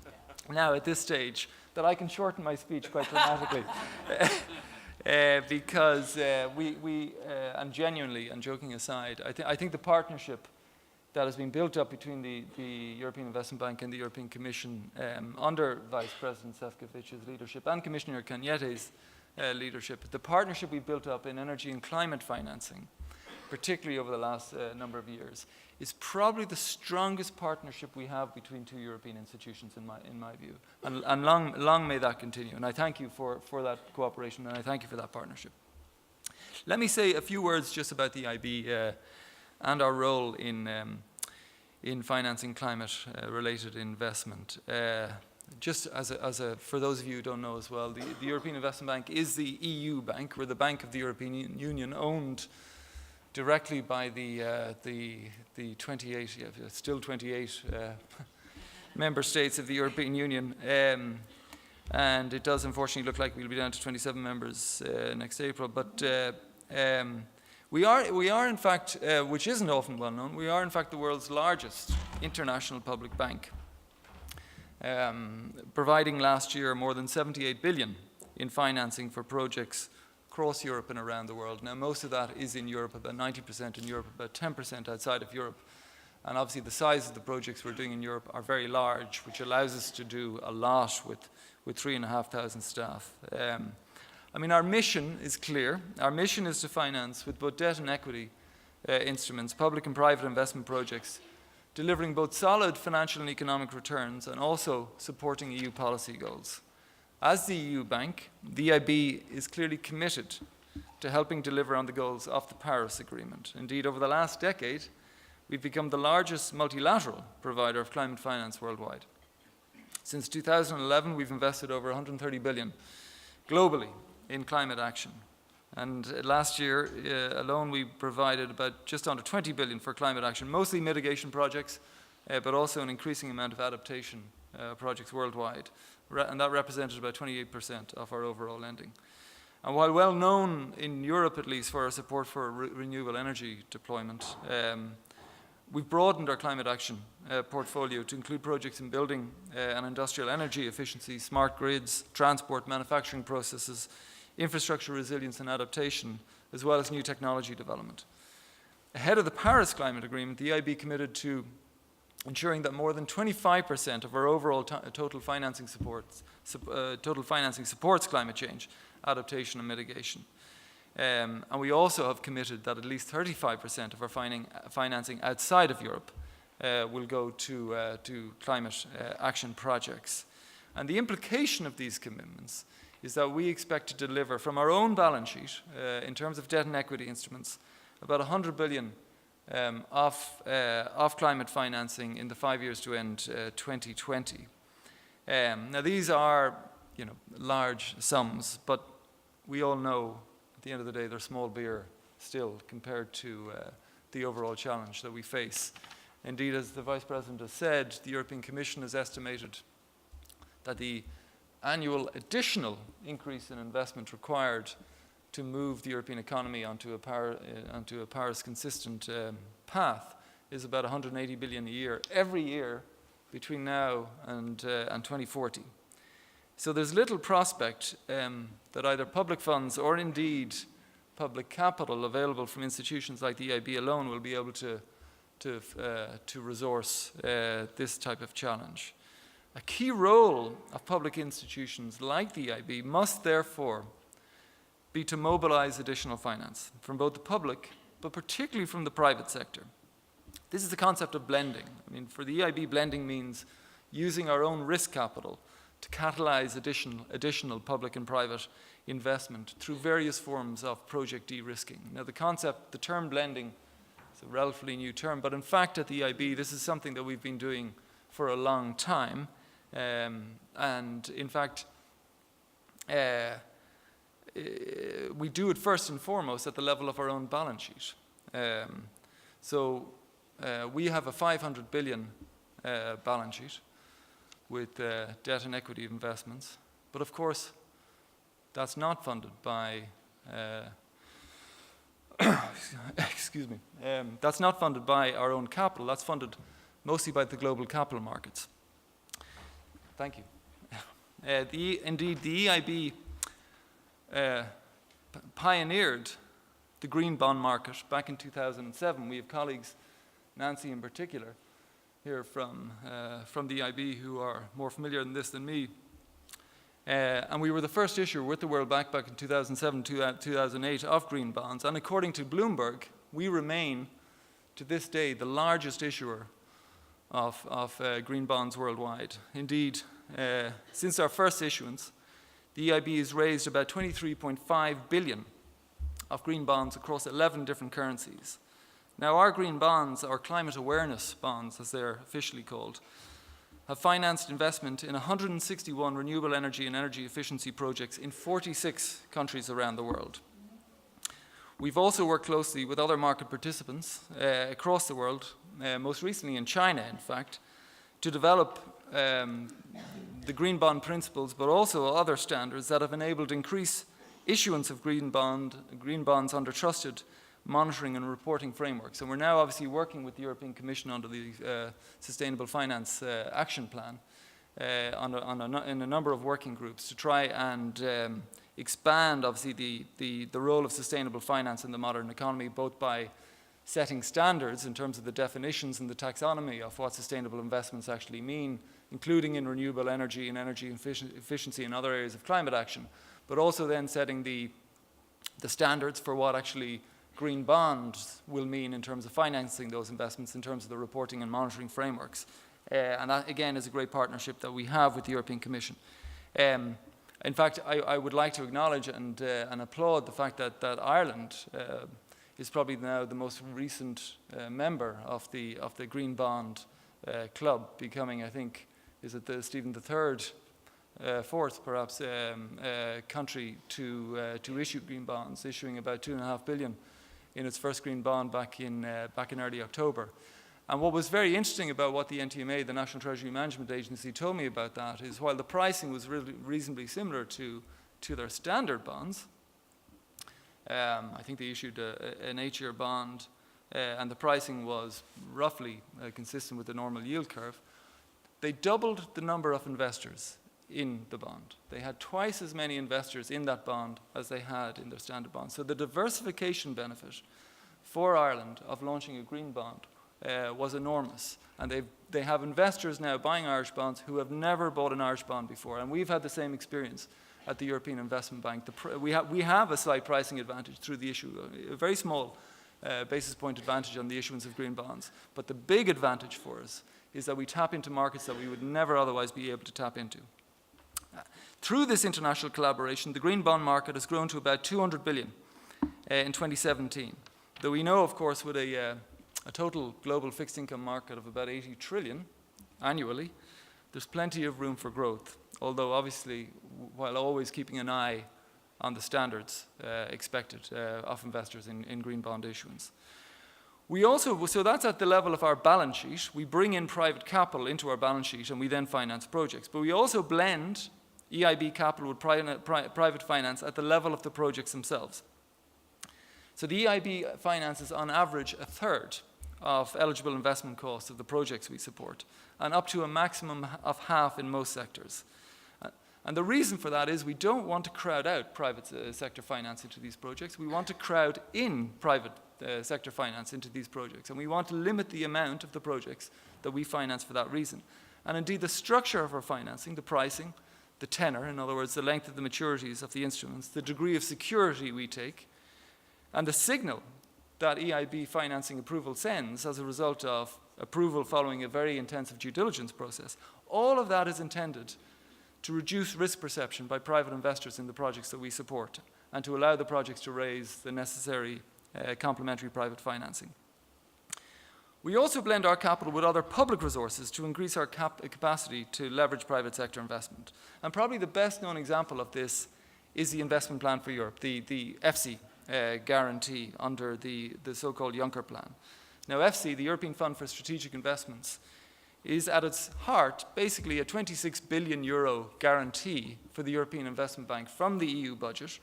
now at this stage that I can shorten my speech quite dramatically. Because we and genuinely, and joking aside, I think the partnership that has been built up between the European Investment Bank and the European Commission under Vice President Šefčovič's leadership and Commissioner Cañete's leadership. The partnership we built up in energy and climate financing, particularly over the last number of years, is probably the strongest partnership we have between two European institutions in my view. And long may that continue. And I thank you for that cooperation, and I thank you for that partnership. Let me say a few words just about the EIB and our role in financing climate-related investment. Just for those of you who don't know as well, the European Investment Bank is the EU bank. We're the bank of the European Union, owned directly by the 28, still 28 member states of the European Union. And it does unfortunately look like we'll be down to 27 members next April. But we are in fact, which isn't often well known, we are in fact the world's largest international public bank, providing last year more than 78 billion in financing for projects across Europe and around the world. Now, most of that is in Europe, about 90% in Europe, about 10% outside of Europe. And obviously the size of the projects we're doing in Europe are very large, which allows us to do a lot with 3,500 staff. I mean, our mission is clear. Our mission is to finance with both debt and equity instruments, public and private investment projects, delivering both solid financial and economic returns and also supporting EU policy goals. As the EU bank, the EIB is clearly committed to helping deliver on the goals of the Paris Agreement. Indeed, over the last decade, we've become the largest multilateral provider of climate finance worldwide. Since 2011, we've invested over 130 billion globally in climate action. And last year alone, we provided about just under 20 billion for climate action, mostly mitigation projects, but also an increasing amount of adaptation projects worldwide. And that represented about 28% of our overall lending. And while well known in Europe, at least, for our support for renewable energy deployment, we've broadened our climate action portfolio to include projects in building and industrial energy efficiency, smart grids, transport, manufacturing processes, infrastructure resilience and adaptation, as well as new technology development. Ahead of the Paris Climate Agreement, the EIB committed to ensuring that more than 25% of our overall total financing supports climate change, adaptation and mitigation. And we also have committed that at least 35% of our financing outside of Europe will go to climate action projects. And the implication of these commitments is that we expect to deliver from our own balance sheet, in terms of debt and equity instruments, about 100 billion of climate financing in the 5 years to end 2020. Now these are, large sums, but we all know at the end of the day they're small beer still compared to the overall challenge that we face. Indeed, as the Vice President has said, the European Commission has estimated that the annual additional increase in investment required to move the European economy onto a Paris-consistent path is about 180 billion a year, every year between now and 2040. So there's little prospect that either public funds or indeed public capital available from institutions like the EIB alone will be able to resource this type of challenge. A key role of public institutions like the EIB must therefore be to mobilize additional finance from both the public, but particularly from the private sector. This is the concept of blending. I mean, for the EIB, blending means using our own risk capital to catalyze additional public and private investment through various forms of project de-risking. Now, the term blending is a relatively new term, but in fact at the EIB, this is something that we've been doing for a long time. And in fact, we do it first and foremost at the level of our own balance sheet. So we have a 500 billion balance sheet with debt and equity investments, but of course that's not funded by excuse me, that's not funded by our own capital. That's funded mostly by the global capital markets. Thank you. Indeed, the EIB pioneered the green bond market back in 2007. We have colleagues Nancy in particular, here from the EIB, who are more familiar in this than me. And we were the first issuer with the World Bank back in 2007, 2008 of green bonds. And according to Bloomberg, we remain, to this day, the largest issuer of green bonds worldwide. Indeed, since our first issuance, the EIB has raised about 23.5 billion of green bonds across 11 different currencies. Now, our green bonds, or climate awareness bonds, as they're officially called, have financed investment in 161 renewable energy and energy efficiency projects in 46 countries around the world. We've also worked closely with other market participants across the world, most recently in China, in fact, to develop the green bond principles, but also other standards that have enabled increased issuance of green bonds under trusted monitoring and reporting frameworks. And we're now obviously working with the European Commission under the Sustainable Finance Action Plan in a number of working groups to try and expand, obviously, the role of sustainable finance in the modern economy, both by setting standards in terms of the definitions and the taxonomy of what sustainable investments actually mean, including in renewable energy and energy efficiency and other areas of climate action, but also then setting the standards for what actually green bonds will mean in terms of financing those investments, in terms of the reporting and monitoring frameworks. And that, again, is a great partnership that we have with the European Commission. In fact, I would like to acknowledge and applaud the fact that Ireland is probably now the most recent member of the Green Bond Club, becoming, I think, is it Stephen III, fourth perhaps, country to issue green bonds, issuing about 2.5 billion in its first green bond back in early October. And what was very interesting about what the NTMA, the National Treasury Management Agency, told me about that is while the pricing was really reasonably similar to their standard bonds, I think they issued an 8-year bond and the pricing was roughly consistent with the normal yield curve, they doubled the number of investors in the bond. They had twice as many investors in that bond as they had in their standard bond. So the diversification benefit for Ireland of launching a green bond was enormous. And they have investors now buying Irish bonds who have never bought an Irish bond before. And we've had the same experience at the European Investment Bank. We have a slight pricing advantage through the issue, a very small basis point advantage on the issuance of green bonds. But the big advantage for us is that we tap into markets that we would never otherwise be able to tap into. Through this international collaboration, the green bond market has grown to about 200 billion in 2017. Though we know, of course, with a total global fixed income market of about 80 trillion annually, there's plenty of room for growth, although obviously while always keeping an eye on the standards expected of investors in green bond issuance. So that's at the level of our balance sheet. We bring in private capital into our balance sheet and we then finance projects. But we also blend EIB capital with private finance at the level of the projects themselves. So the EIB finances on average a third of eligible investment costs of the projects we support, and up to a maximum of half in most sectors. And the reason for that is we don't want to crowd out private sector finance into these projects. We want to crowd in private sector finance into these projects, and we want to limit the amount of the projects that we finance for that reason. And indeed, the structure of our financing, the pricing, the tenor, in other words, the length of the maturities of the instruments, the degree of security we take, and the signal that EIB financing approval sends as a result of approval following a very intensive due diligence process, all of that is intended to reduce risk perception by private investors in the projects that we support and to allow the projects to raise the necessary complementary private financing. We also blend our capital with other public resources to increase our capacity to leverage private sector investment. And probably the best known example of this is the Investment Plan for Europe, the EFSI guarantee under the so-called Juncker Plan. Now EFSI, the European Fund for Strategic Investments, is at its heart basically a 26 billion euro guarantee for the European Investment Bank from the EU budget,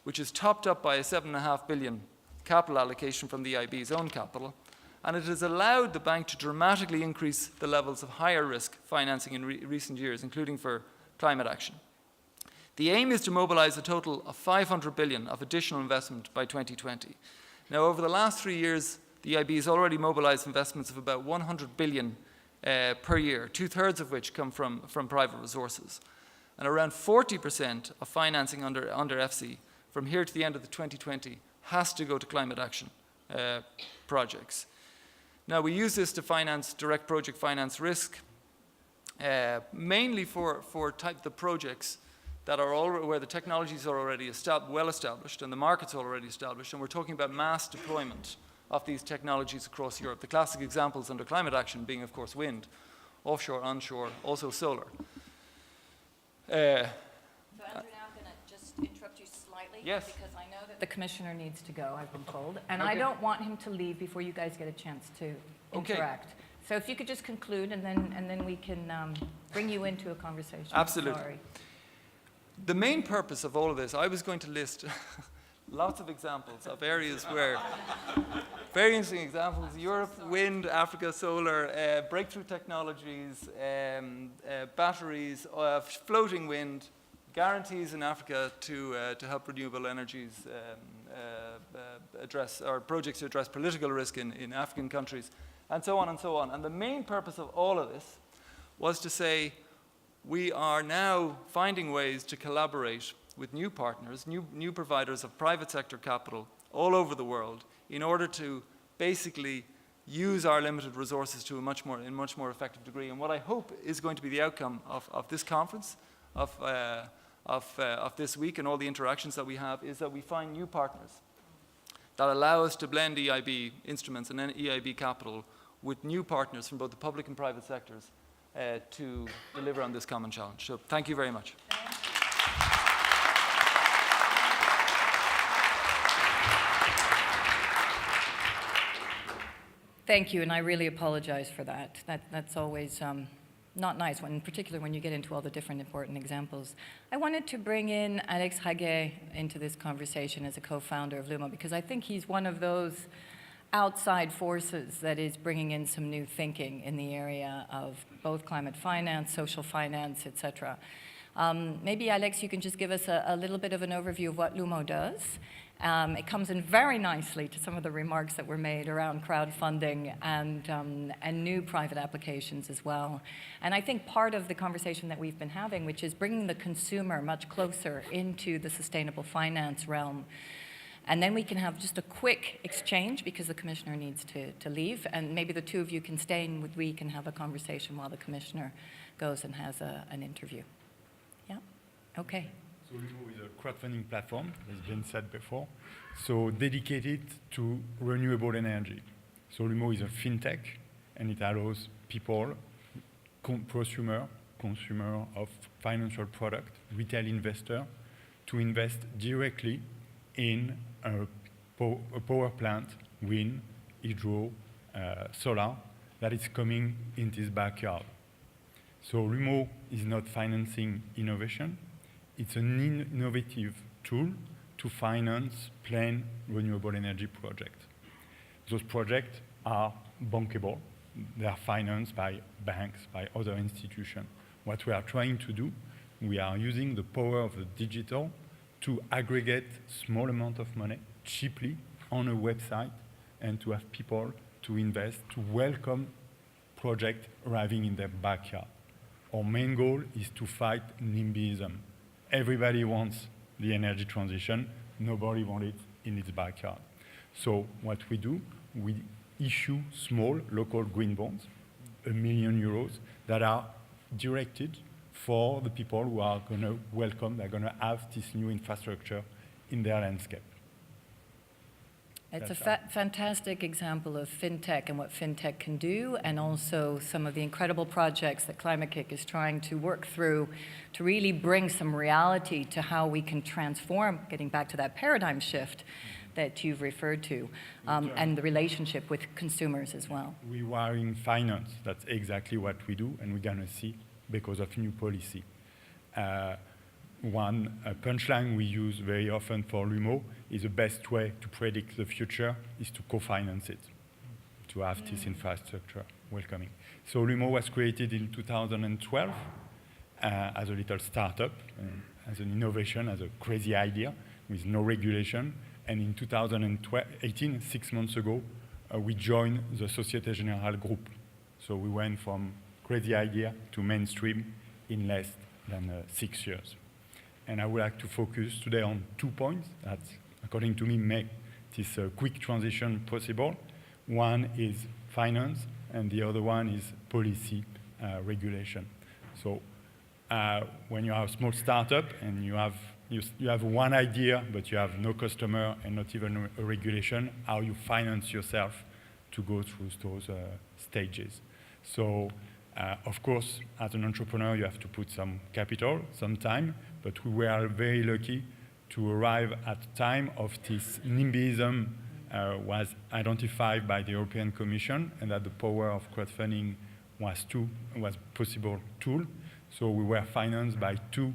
which is topped up by a 7.5 billion capital allocation from the EIB's own capital, and it has allowed the bank to dramatically increase the levels of higher risk financing in recent years, including for climate action. The aim is to mobilize a total of 500 billion of additional investment by 2020. Now, over the last 3 years, the EIB has already mobilized investments of about 100 billion per year, 2/3 of which come from private resources. And around 40% of financing under EFSI from here to the end of the 2020 has to go to climate action projects. Now, we use this to finance direct project finance risk, mainly for the projects that are where the technologies are already well established and the market's already established, and we're talking about mass deployment of these technologies across Europe. The classic examples under climate action being, of course, wind, offshore, onshore, also solar. So Andrew, now I'm going to just interrupt you slightly. Yes. Because I know that the commissioner needs to go, I've been told, and I don't want him to leave before you guys get a chance to interact. So if you could just conclude, and then we can bring you into a conversation. Absolutely. Sorry. The main purpose of all of this, I was going to list lots of examples of areas where, very interesting examples, Europe, wind, Africa, solar, breakthrough technologies, batteries, floating wind, guarantees in Africa to help renewable energies address, or projects to address political risk in African countries, and so on and so on. And the main purpose of all of this was to say, we are now finding ways to collaborate with new partners, new providers of private sector capital all over the world in order to basically use our limited resources to a much more effective degree. And what I hope is going to be the outcome of this conference, of this week and all the interactions that we have, is that we find new partners that allow us to blend EIB instruments and then EIB capital with new partners from both the public and private sectors to deliver on this common challenge. So thank you very much. Thank you, and I really apologize for that. That's always not nice, in particular when you get into all the different important examples. I wanted to bring in Alex Raguet into this conversation as a co-founder of Lumo, because I think he's one of those outside forces that is bringing in some new thinking in the area of both climate finance, social finance, etc. Maybe, Alex, you can just give us a little bit of an overview of what Lumo does. It comes in very nicely to some of the remarks that were made around crowdfunding and new private applications as well. And I think part of the conversation that we've been having, which is bringing the consumer much closer into the sustainable finance realm. And then we can have just a quick exchange because the commissioner needs to leave. And maybe the two of you can stay and we can have a conversation while the commissioner goes and has an interview. Yeah? Okay. So Lumo is a crowdfunding platform, as been said before, so dedicated to renewable energy. So Lumo is a fintech, and it allows people, consumer of financial product, retail investor, to invest directly in a power plant, wind, hydro, solar, that is coming in his backyard. So Lumo is not financing innovation. It's an innovative tool to finance plain renewable energy projects. Those projects are bankable. They are financed by banks, by other institutions. What we are trying to do, we are using the power of the digital to aggregate small amount of money cheaply on a website and to have people to invest, to welcome projects arriving in their backyard. Our main goal is to fight NIMBYism. Everybody wants the energy transition. Nobody wants it in its backyard. So what we do, we issue small local green bonds, €1 million, that are directed for the people who are going to welcome, they're going to have this new infrastructure in their landscape. It's a fantastic example of fintech and what fintech can do, and also some of the incredible projects that Climate-KIC is trying to work through to really bring some reality to how we can transform, getting back to that paradigm shift that you've referred to, and the relationship with consumers as well. Rewiring finance, that's exactly what we do, and we're going to see because of new policy. One punchline we use very often for Lumo is the best way to predict the future is to co-finance it, to have this infrastructure welcoming. So Lumo was created in 2012 as a little startup, as an innovation, as a crazy idea with no regulation. And in 2018, 6 months ago, we joined the Société Générale group. So we went from crazy idea to mainstream in less than 6 years. And I would like to focus today on 2 points that, according to me, make this quick transition possible. One is finance, and the other one is policy regulation. So when you are a small startup and you have one idea, but you have no customer and not even a regulation, how you finance yourself to go through those stages. So, of course, as an entrepreneur, you have to put some capital, some time, but we were very lucky to arrive at the time of this NIMBYism was identified by the European Commission, and that the power of crowdfunding was possible tool. So we were financed by 2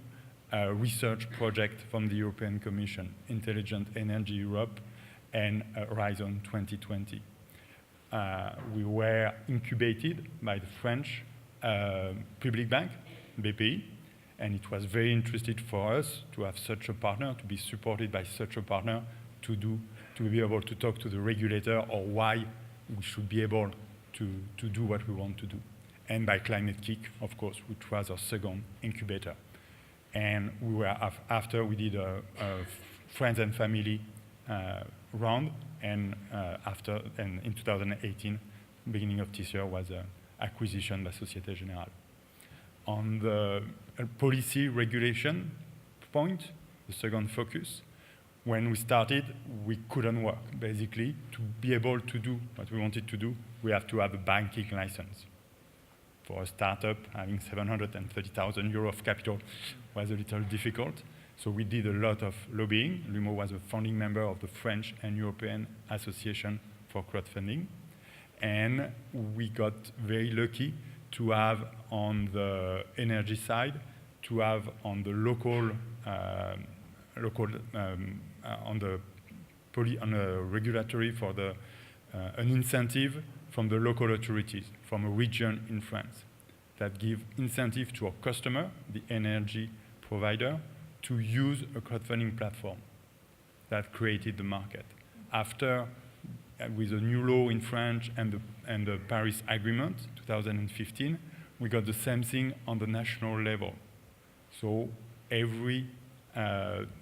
research projects from the European Commission, Intelligent Energy Europe and Horizon 2020. We were incubated by the French public bank, BPI, and it was very interesting for us to have such a partner, to be supported by such a partner, to be able to talk to the regulator or why we should be able to do what we want to do. And by Climate-KIC, of course, which was our second incubator. And we were after we did a friends and family round, and in 2018, beginning of this year, was acquisition by Société Générale. On the policy regulation point, the second focus, when we started, we couldn't work. Basically, to be able to do what we wanted to do, we have to have a banking license. For a startup, having 730,000 euro of capital was a little difficult. So we did a lot of lobbying. Lumo was a founding member of the French and European Association for Crowdfunding. And we got very lucky to have on the energy side, to have on the local on the regulatory for the an incentive from the local authorities, from a region in France, that give incentive to our customer, the energy provider, to use a crowdfunding platform that created the market. After, with a new law in France and the Paris Agreement, 2015, we got the same thing on the national level. So every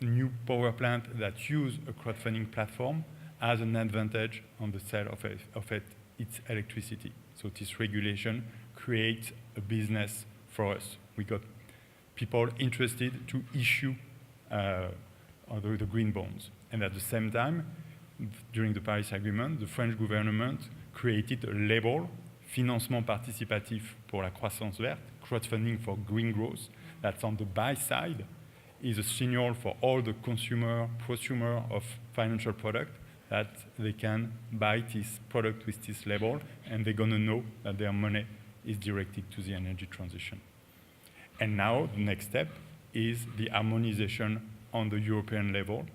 new power plant that use a crowdfunding platform has an advantage on the sale of its electricity. So this regulation creates a business for us. We got people interested to issue the green bonds. And at the same time, during the Paris Agreement, the French government created a label, Financement participatif pour la croissance verte, crowdfunding for green growth, that's on the buy side, is a signal for all the prosumer of financial product that they can buy this product with this label, and they're going to know that their money is directed to the energy transition. And now the next step is the harmonization on the European level.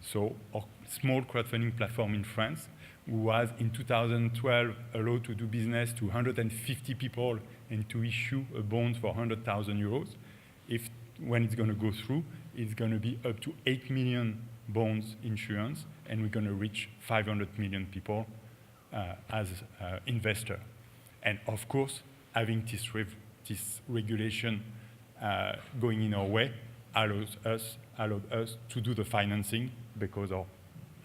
So our small crowdfunding platform in France was in 2012 allowed to do business to 150 people and to issue a bond for 100,000 euros. When it's going to go through, it's going to be up to 8 million bonds insurance, and we're going to reach 500 million people as investor. And of course, having this regulation going in our way allowed us to do the financing because our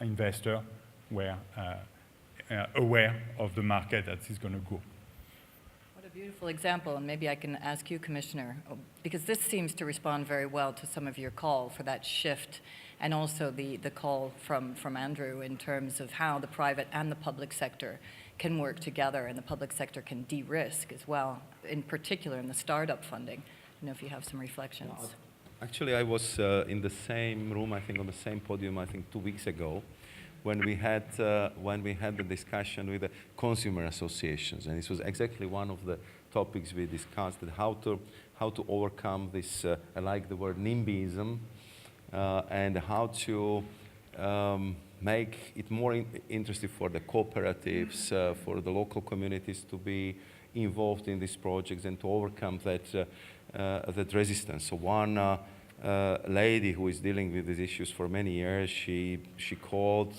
investor were aware of the market that is going to go. What a beautiful example, and maybe I can ask you, Commissioner, because this seems to respond very well to some of your call for that shift, and also the call from Andrew in terms of how the private and the public sector can work together, and the public sector can de-risk as well, in particular in the startup funding. I don't know if you have some reflections. Actually, I was in the same room, I think on the same podium, I think 2 weeks ago, when we had the discussion with the consumer associations, and this was exactly one of the topics we discussed, that how to overcome this, I like the word NIMBYism, and how to make it more interesting for the cooperatives, for the local communities to be involved in these projects and to overcome that resistance. So one lady who is dealing with these issues for many years, she called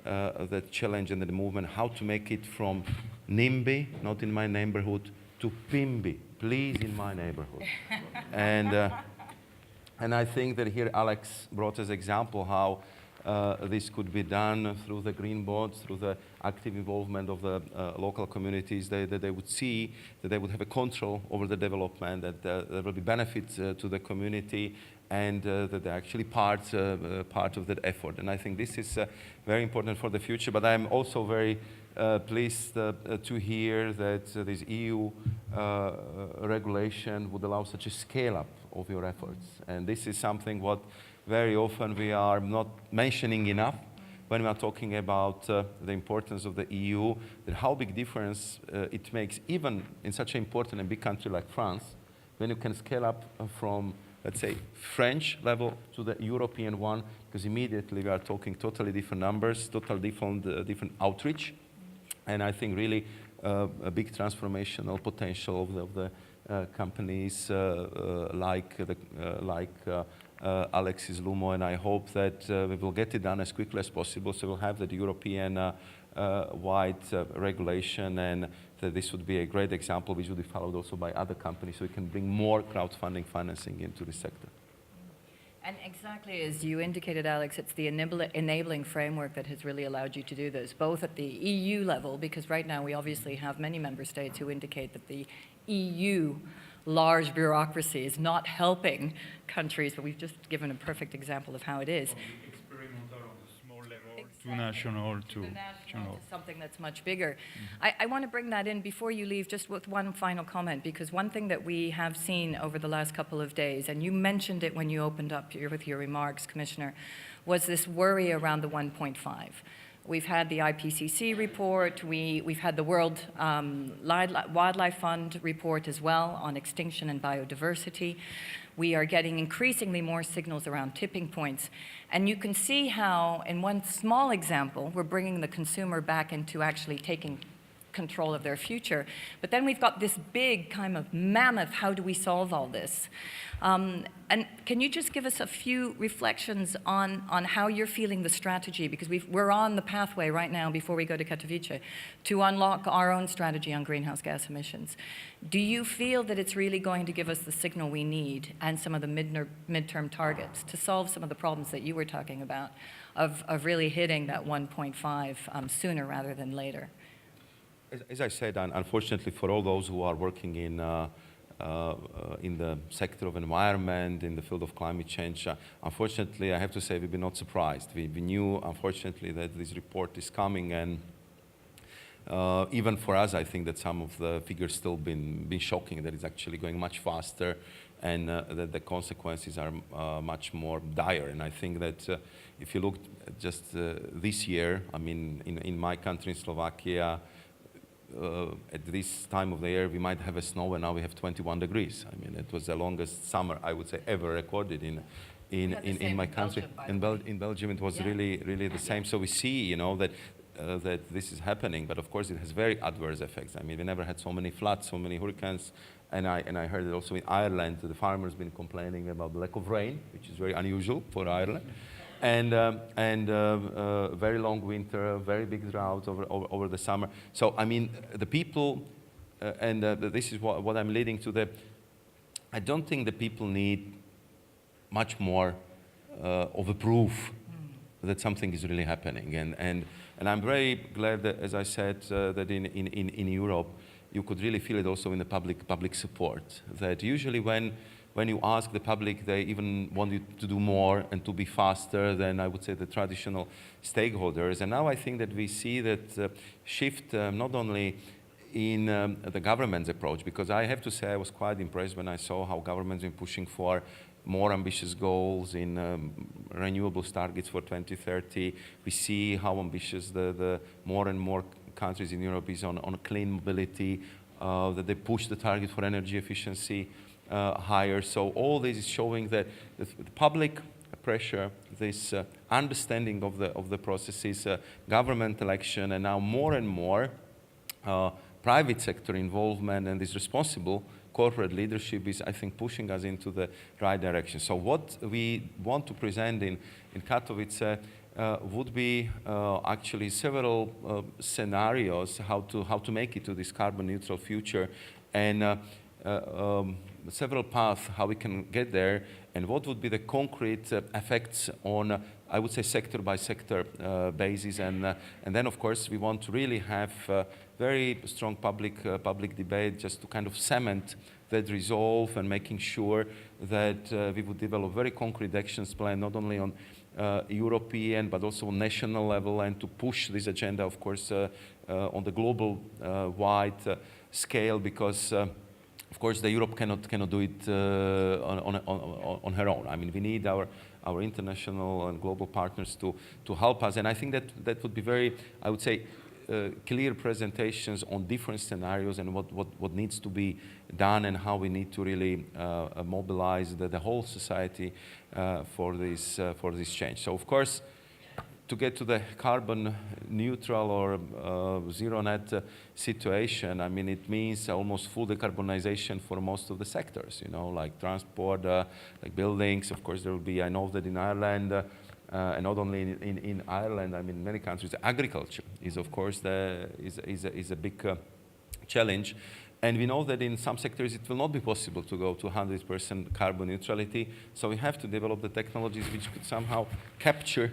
that challenge and the movement, how to make it from NIMBY, not in my neighborhood, to PIMBY, please in my neighborhood. And I think that here Alex brought as example how this could be done through the green bonds, through the active involvement of the local communities, that they would see that they would have a control over the development, that there will be benefits to the community, and that they're actually part of that effort. And I think this is very important for the future, but I'm also very pleased to hear that this EU regulation would allow such a scale-up of your efforts. And this is something what very often we are not mentioning enough when we are talking about the importance of the EU, that how big difference it makes, even in such an important and big country like France, when you can scale up from, let's say, French level to the European one, because immediately we are talking totally different numbers, totally different outreach. And I think really a big transformational potential of the companies like Alex's Lumo, and I hope that we will get it done as quickly as possible, so we'll have the European wide regulation, and that this would be a great example which would be followed also by other companies, so we can bring more crowdfunding financing into this sector. And exactly as you indicated, Alex, it's the enabling framework that has really allowed you to do this, both at the EU level, because right now we obviously have many member states who indicate that the EU large bureaucracy is not helping countries, but we've just given a perfect example of how it is. Experimental on the small level to national to something that's much bigger. I want to bring that in before you leave, just with one final comment, because one thing that we have seen over the last couple of days, and you mentioned it when you opened up with your remarks, Commissioner, was this worry around the 1.5. We've had the IPCC report, we've had the World Wildlife Fund report as well on extinction and biodiversity. We are getting increasingly more signals around tipping points. And you can see how, in one small example, we're bringing the consumer back into actually taking control of their future. But then we've got this big kind of mammoth, how do we solve all this? And can you just give us a few reflections on how you're feeling the strategy? Because we're on the pathway right now, before we go to Katowice, to unlock our own strategy on greenhouse gas emissions. Do you feel that it's really going to give us the signal we need and some of the midterm targets to solve some of the problems that you were talking about of really hitting that 1.5 sooner rather than later? As I said, unfortunately for all those who are working in the sector of environment, in the field of climate change, unfortunately, I have to say we've been not surprised. We knew, unfortunately, that this report is coming, and even for us, I think that some of the figures still been shocking, that it's actually going much faster, and that the consequences are much more dire. And I think that if you look at just this year, I mean, in my country, in Slovakia, at this time of the year, we might have a snow, and now we have 21 degrees. I mean, it was the longest summer, I would say, ever recorded in my country. In Belgium, it was really the same. So we see, you know, that this is happening, but of course, it has very adverse effects. I mean, we never had so many floods, so many hurricanes, and I heard that also in Ireland, the farmers been complaining about the lack of rain, which is very unusual for Ireland. And very long winter, very big drought over the summer. So, I mean, the people, and this is what I'm leading to, I don't think the people need much more of a proof that something is really happening. And I'm very glad that, as I said, that in Europe, you could really feel it also in the public support. That usually when you ask the public, they even want you to do more and to be faster than, I would say, the traditional stakeholders. And now I think that we see that shift not only in the government's approach, because I have to say I was quite impressed when I saw how governments been pushing for more ambitious goals in renewables targets for 2030. We see how ambitious the more and more countries in Europe is on clean mobility, that they push the target for energy efficiency higher. So all this is showing that the public pressure, this understanding of the processes, governmental action, and now more and more private sector involvement and this responsible corporate leadership is, I think, pushing us into the right direction. So what we want to present in Katowice would be actually several scenarios how to make it to this carbon neutral future, and several paths how we can get there, and what would be the concrete effects on, I would say, sector by sector basis, and then of course we want to really have very strong public debate just to kind of cement that resolve and making sure that we would develop very concrete actions plan not only on European but also on national level, and to push this agenda of course on the global wide scale, because of course the Europe cannot do it on her own. I mean, we need our international and global partners to help us, and I think that would be very, I would say, clear presentations on different scenarios and what needs to be done, and how we need to really mobilize the whole society for this change. So of course, to get to the carbon neutral or zero net situation, I mean, it means almost full decarbonization for most of the sectors, you know, like transport, like buildings. Of course, there will be, I know that in Ireland, and not only in Ireland, I mean, many countries, agriculture is, of course, is a big challenge. And we know that in some sectors it will not be possible to go to 100% carbon neutrality. So we have to develop the technologies which could somehow capture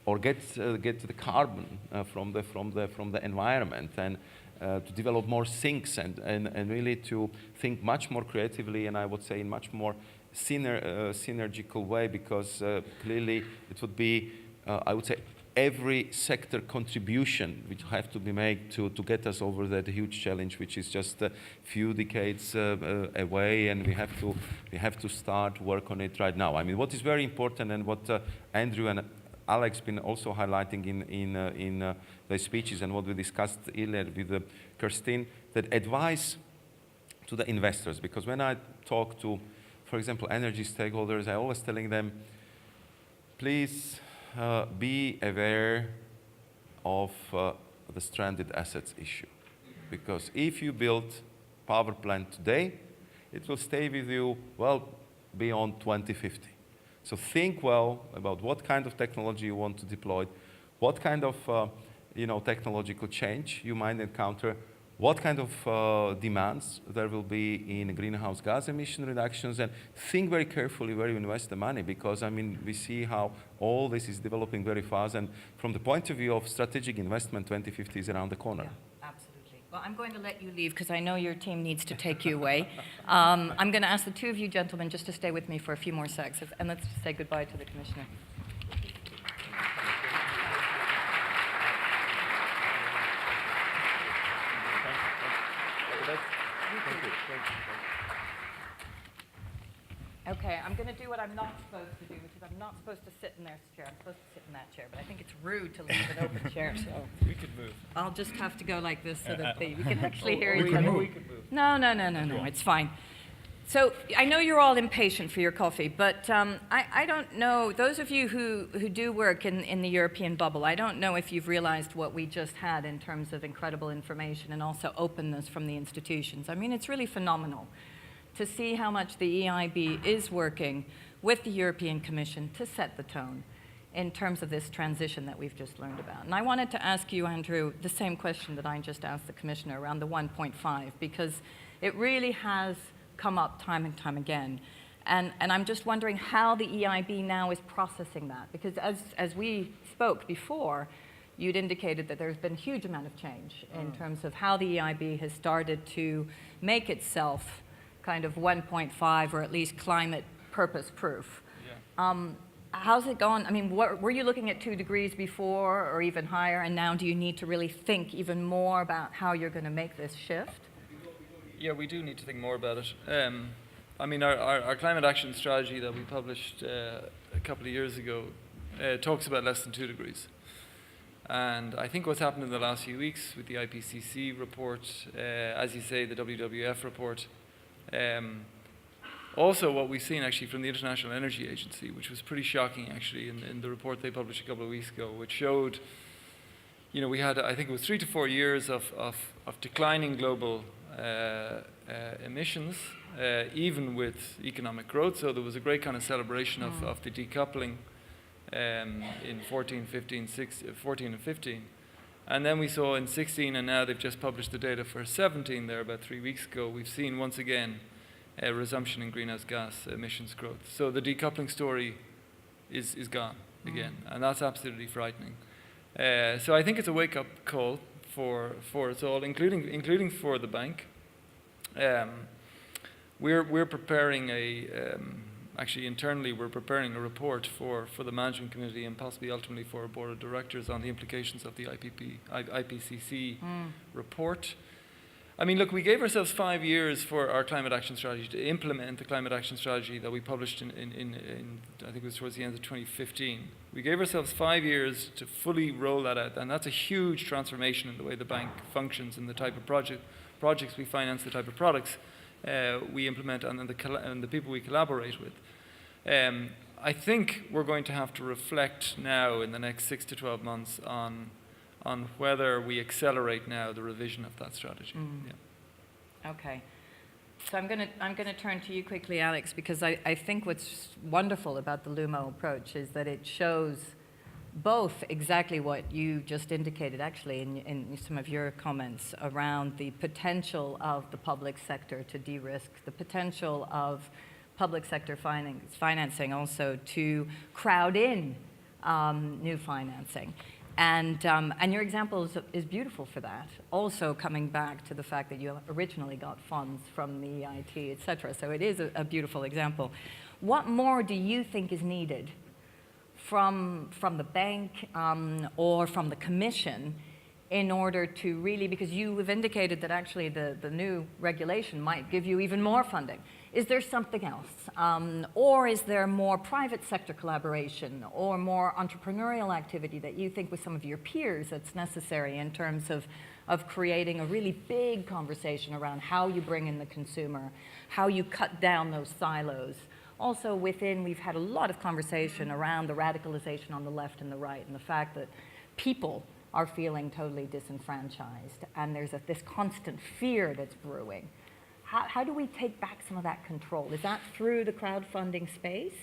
or get the carbon from the environment, and to develop more sinks and really to think much more creatively, and I would say in much more synergical way, because clearly it would be, I would say, every sector contribution which have to be made to get us over that huge challenge, which is just a few decades away, and we have to start work on it right now. I mean, what is very important, and what Andrew and Alex been also highlighting in their speeches, and what we discussed earlier with Kirstine, that advice to the investors, because when I talk to, for example, energy stakeholders, I always telling them, please be aware of the stranded assets issue, because if you build power plant today, it will stay with you well beyond 2050. So think well about what kind of technology you want to deploy, what kind of technological change you might encounter, what kind of demands there will be in greenhouse gas emission reductions, and think very carefully where you invest the money, because I mean, we see how all this is developing very fast, and from the point of view of strategic investment, 2050 is around the corner. Yeah, absolutely. Well, I'm going to let you leave because I know your team needs to take you away. I'm going to ask the two of you gentlemen just to stay with me for a few more seconds, and let's say goodbye to the Commissioner. Okay, I'm going to do what I'm not supposed to do, which is I'm not supposed to sit in this chair. I'm supposed to sit in that chair, but I think it's rude to leave an open chair, so We could move. I'll just have to go like this so that we can actually hear We each could other. move. We could move. No, it's fine. So I know you're all impatient for your coffee, but I don't know, those of you who do work in the European bubble, I don't know if you've realized what we just had in terms of incredible information and also openness from the institutions. I mean, it's really phenomenal to see how much the EIB is working with the European Commission to set the tone in terms of this transition that we've just learned about. And I wanted to ask you, Andrew, the same question that I just asked the Commissioner around the 1.5, because it really has come up time and time again. And I'm just wondering how the EIB now is processing that, because as we spoke before, you'd indicated that there's been a huge amount of change in terms of how the EIB has started to make itself kind of 1.5 or at least climate purpose proof. Yeah. How's it gone? I mean, were you looking at 2 degrees before or even higher, and now do you need to really think even more about how you're going to make this shift? Yeah, we do need to think more about it. I mean, our climate action strategy that we published a couple of years ago talks about less than 2 degrees. And I think what's happened in the last few weeks with the IPCC report, as you say, the WWF report, also what we've seen actually from the International Energy Agency, which was pretty shocking actually in the report they published a couple of weeks ago, which showed, you know, we had, I think it was 3 to 4 years of declining global emissions, even with economic growth. So there was a great kind of celebration of the decoupling in 14 and 15. And then we saw in 16, and now they've just published the data for 17 there about 3 weeks ago, we've seen once again a resumption in greenhouse gas emissions growth. So the decoupling story is gone again, and that's absolutely frightening. So I think it's a wake-up call for us all, including for the bank. We're preparing actually internally we're preparing a report for the management committee and possibly ultimately for a board of directors on the implications of the IPCC report. I mean, look, we gave ourselves 5 years for our climate action strategy to implement the climate action strategy that we published in I think it was towards the end of 2015. We gave ourselves 5 years to fully roll that out, and that's a huge transformation in the way the bank functions and the type of projects we finance, the type of products we implement, and the people we collaborate with. I think we're going to have to reflect now in the next 6 to 12 months on whether we accelerate now the revision of that strategy. Yeah. Okay. So I'm going to turn to you quickly, Alex, because I think what's wonderful about the Lumo approach is that it shows both exactly what you just indicated, actually, in some of your comments around the potential of the public sector to de-risk, the potential of public sector financing also to crowd in new financing. And your example is beautiful for that. Also coming back to the fact that you originally got funds from the EIT, et cetera. So it is a beautiful example. What more do you think is needed from the bank or from the Commission in order to really, because you have indicated that actually the new regulation might give you even more funding. Is there something else? Or is there more private sector collaboration or more entrepreneurial activity that you think with some of your peers that's necessary in terms of creating a really big conversation around how you bring in the consumer, how you cut down those silos? Also within, we've had a lot of conversation around the radicalization on the left and the right and the fact that people are feeling totally disenfranchised and there's this constant fear that's brewing. How do we take back some of that control? Is that through the crowdfunding space?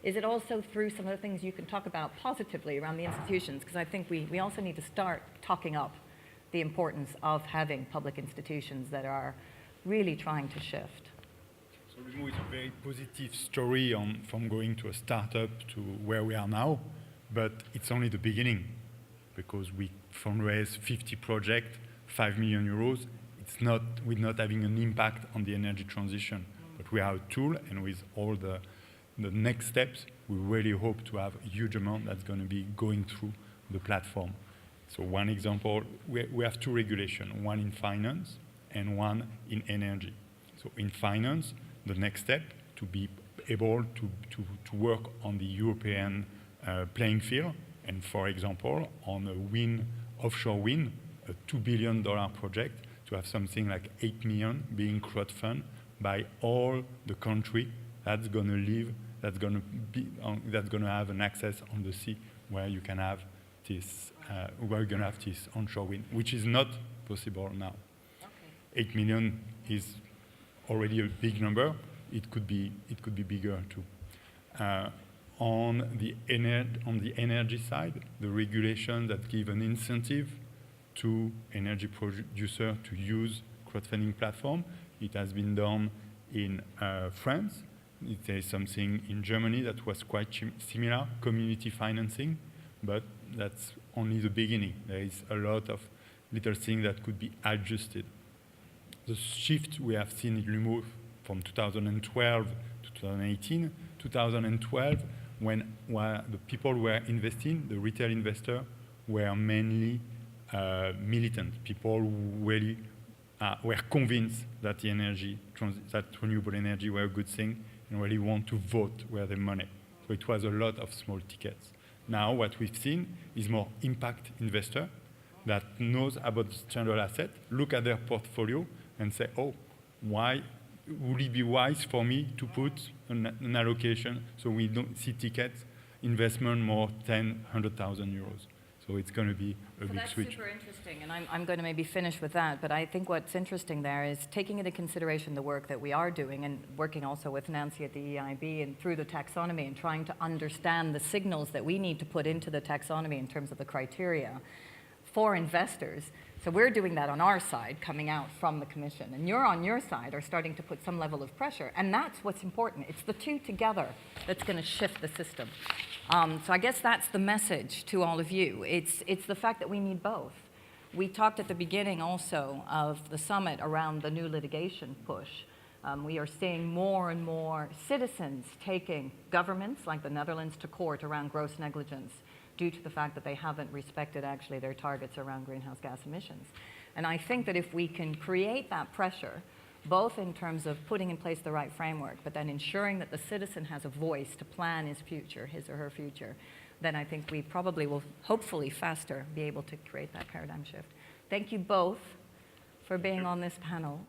Is it also through some of the things you can talk about positively around the institutions? Because I think we also need to start talking up the importance of having public institutions that are really trying to shift. So Lumo is a very positive story from going to a startup to where we are now, but it's only the beginning because we fundraise 50 projects, 5 million euros. We're not having an impact on the energy transition, but we are a tool, and with all the next steps, we really hope to have a huge amount that's going to be going through the platform. So one example, we have 2 regulations, one in finance and one in energy. So in finance, the next step to be able to work on the European playing field, and for example, on a offshore wind, a $2 billion project, to have something like 8 million being crowdfunded by all the country that's going to live, that's going to have an access on the sea where you can have this, where you're going to have this onshore wind, which is not possible now. Okay. 8 million is already a big number. It could be bigger too. On the energy side, the regulation that give an incentive to energy producer to use crowdfunding platform. It has been done in France. There is something in Germany that was quite similar, community financing, but that's only the beginning. There is a lot of little things that could be adjusted. The shift we have seen in Lumo from 2012 to 2018, 2012, when the people were investing, the retail investor were mainly militant. People who really were convinced that that renewable energy were a good thing and really want to vote with their money. So it was a lot of small tickets. Now what we've seen is more impact investor that knows about the standard asset, look at their portfolio and say, oh, why would it be wise for me to put an allocation so we don't see tickets investment more 10, 100,000 euros. So it's going to be a big That's switch. super interesting, and I'm going to maybe finish with that, but I think what's interesting there is taking into consideration the work that we are doing and working also with Nancy at the EIB and through the taxonomy and trying to understand the signals that we need to put into the taxonomy in terms of the criteria for investors. So we're doing that on our side, coming out from the Commission, and you're on your side are starting to put some level of pressure, and that's what's important. It's the two together that's going to shift the system. So I guess that's the message to all of you. It's the fact that we need both. We talked at the beginning also of the summit around the new litigation push. We are seeing more and more citizens taking governments like the Netherlands to court around gross negligence due to the fact that they haven't respected actually their targets around greenhouse gas emissions. And I think that if we can create that pressure, both in terms of putting in place the right framework, but then ensuring that the citizen has a voice to plan his future, his or her future, then I think we probably will, hopefully faster, be able to create that paradigm shift. Thank you both for being on this panel.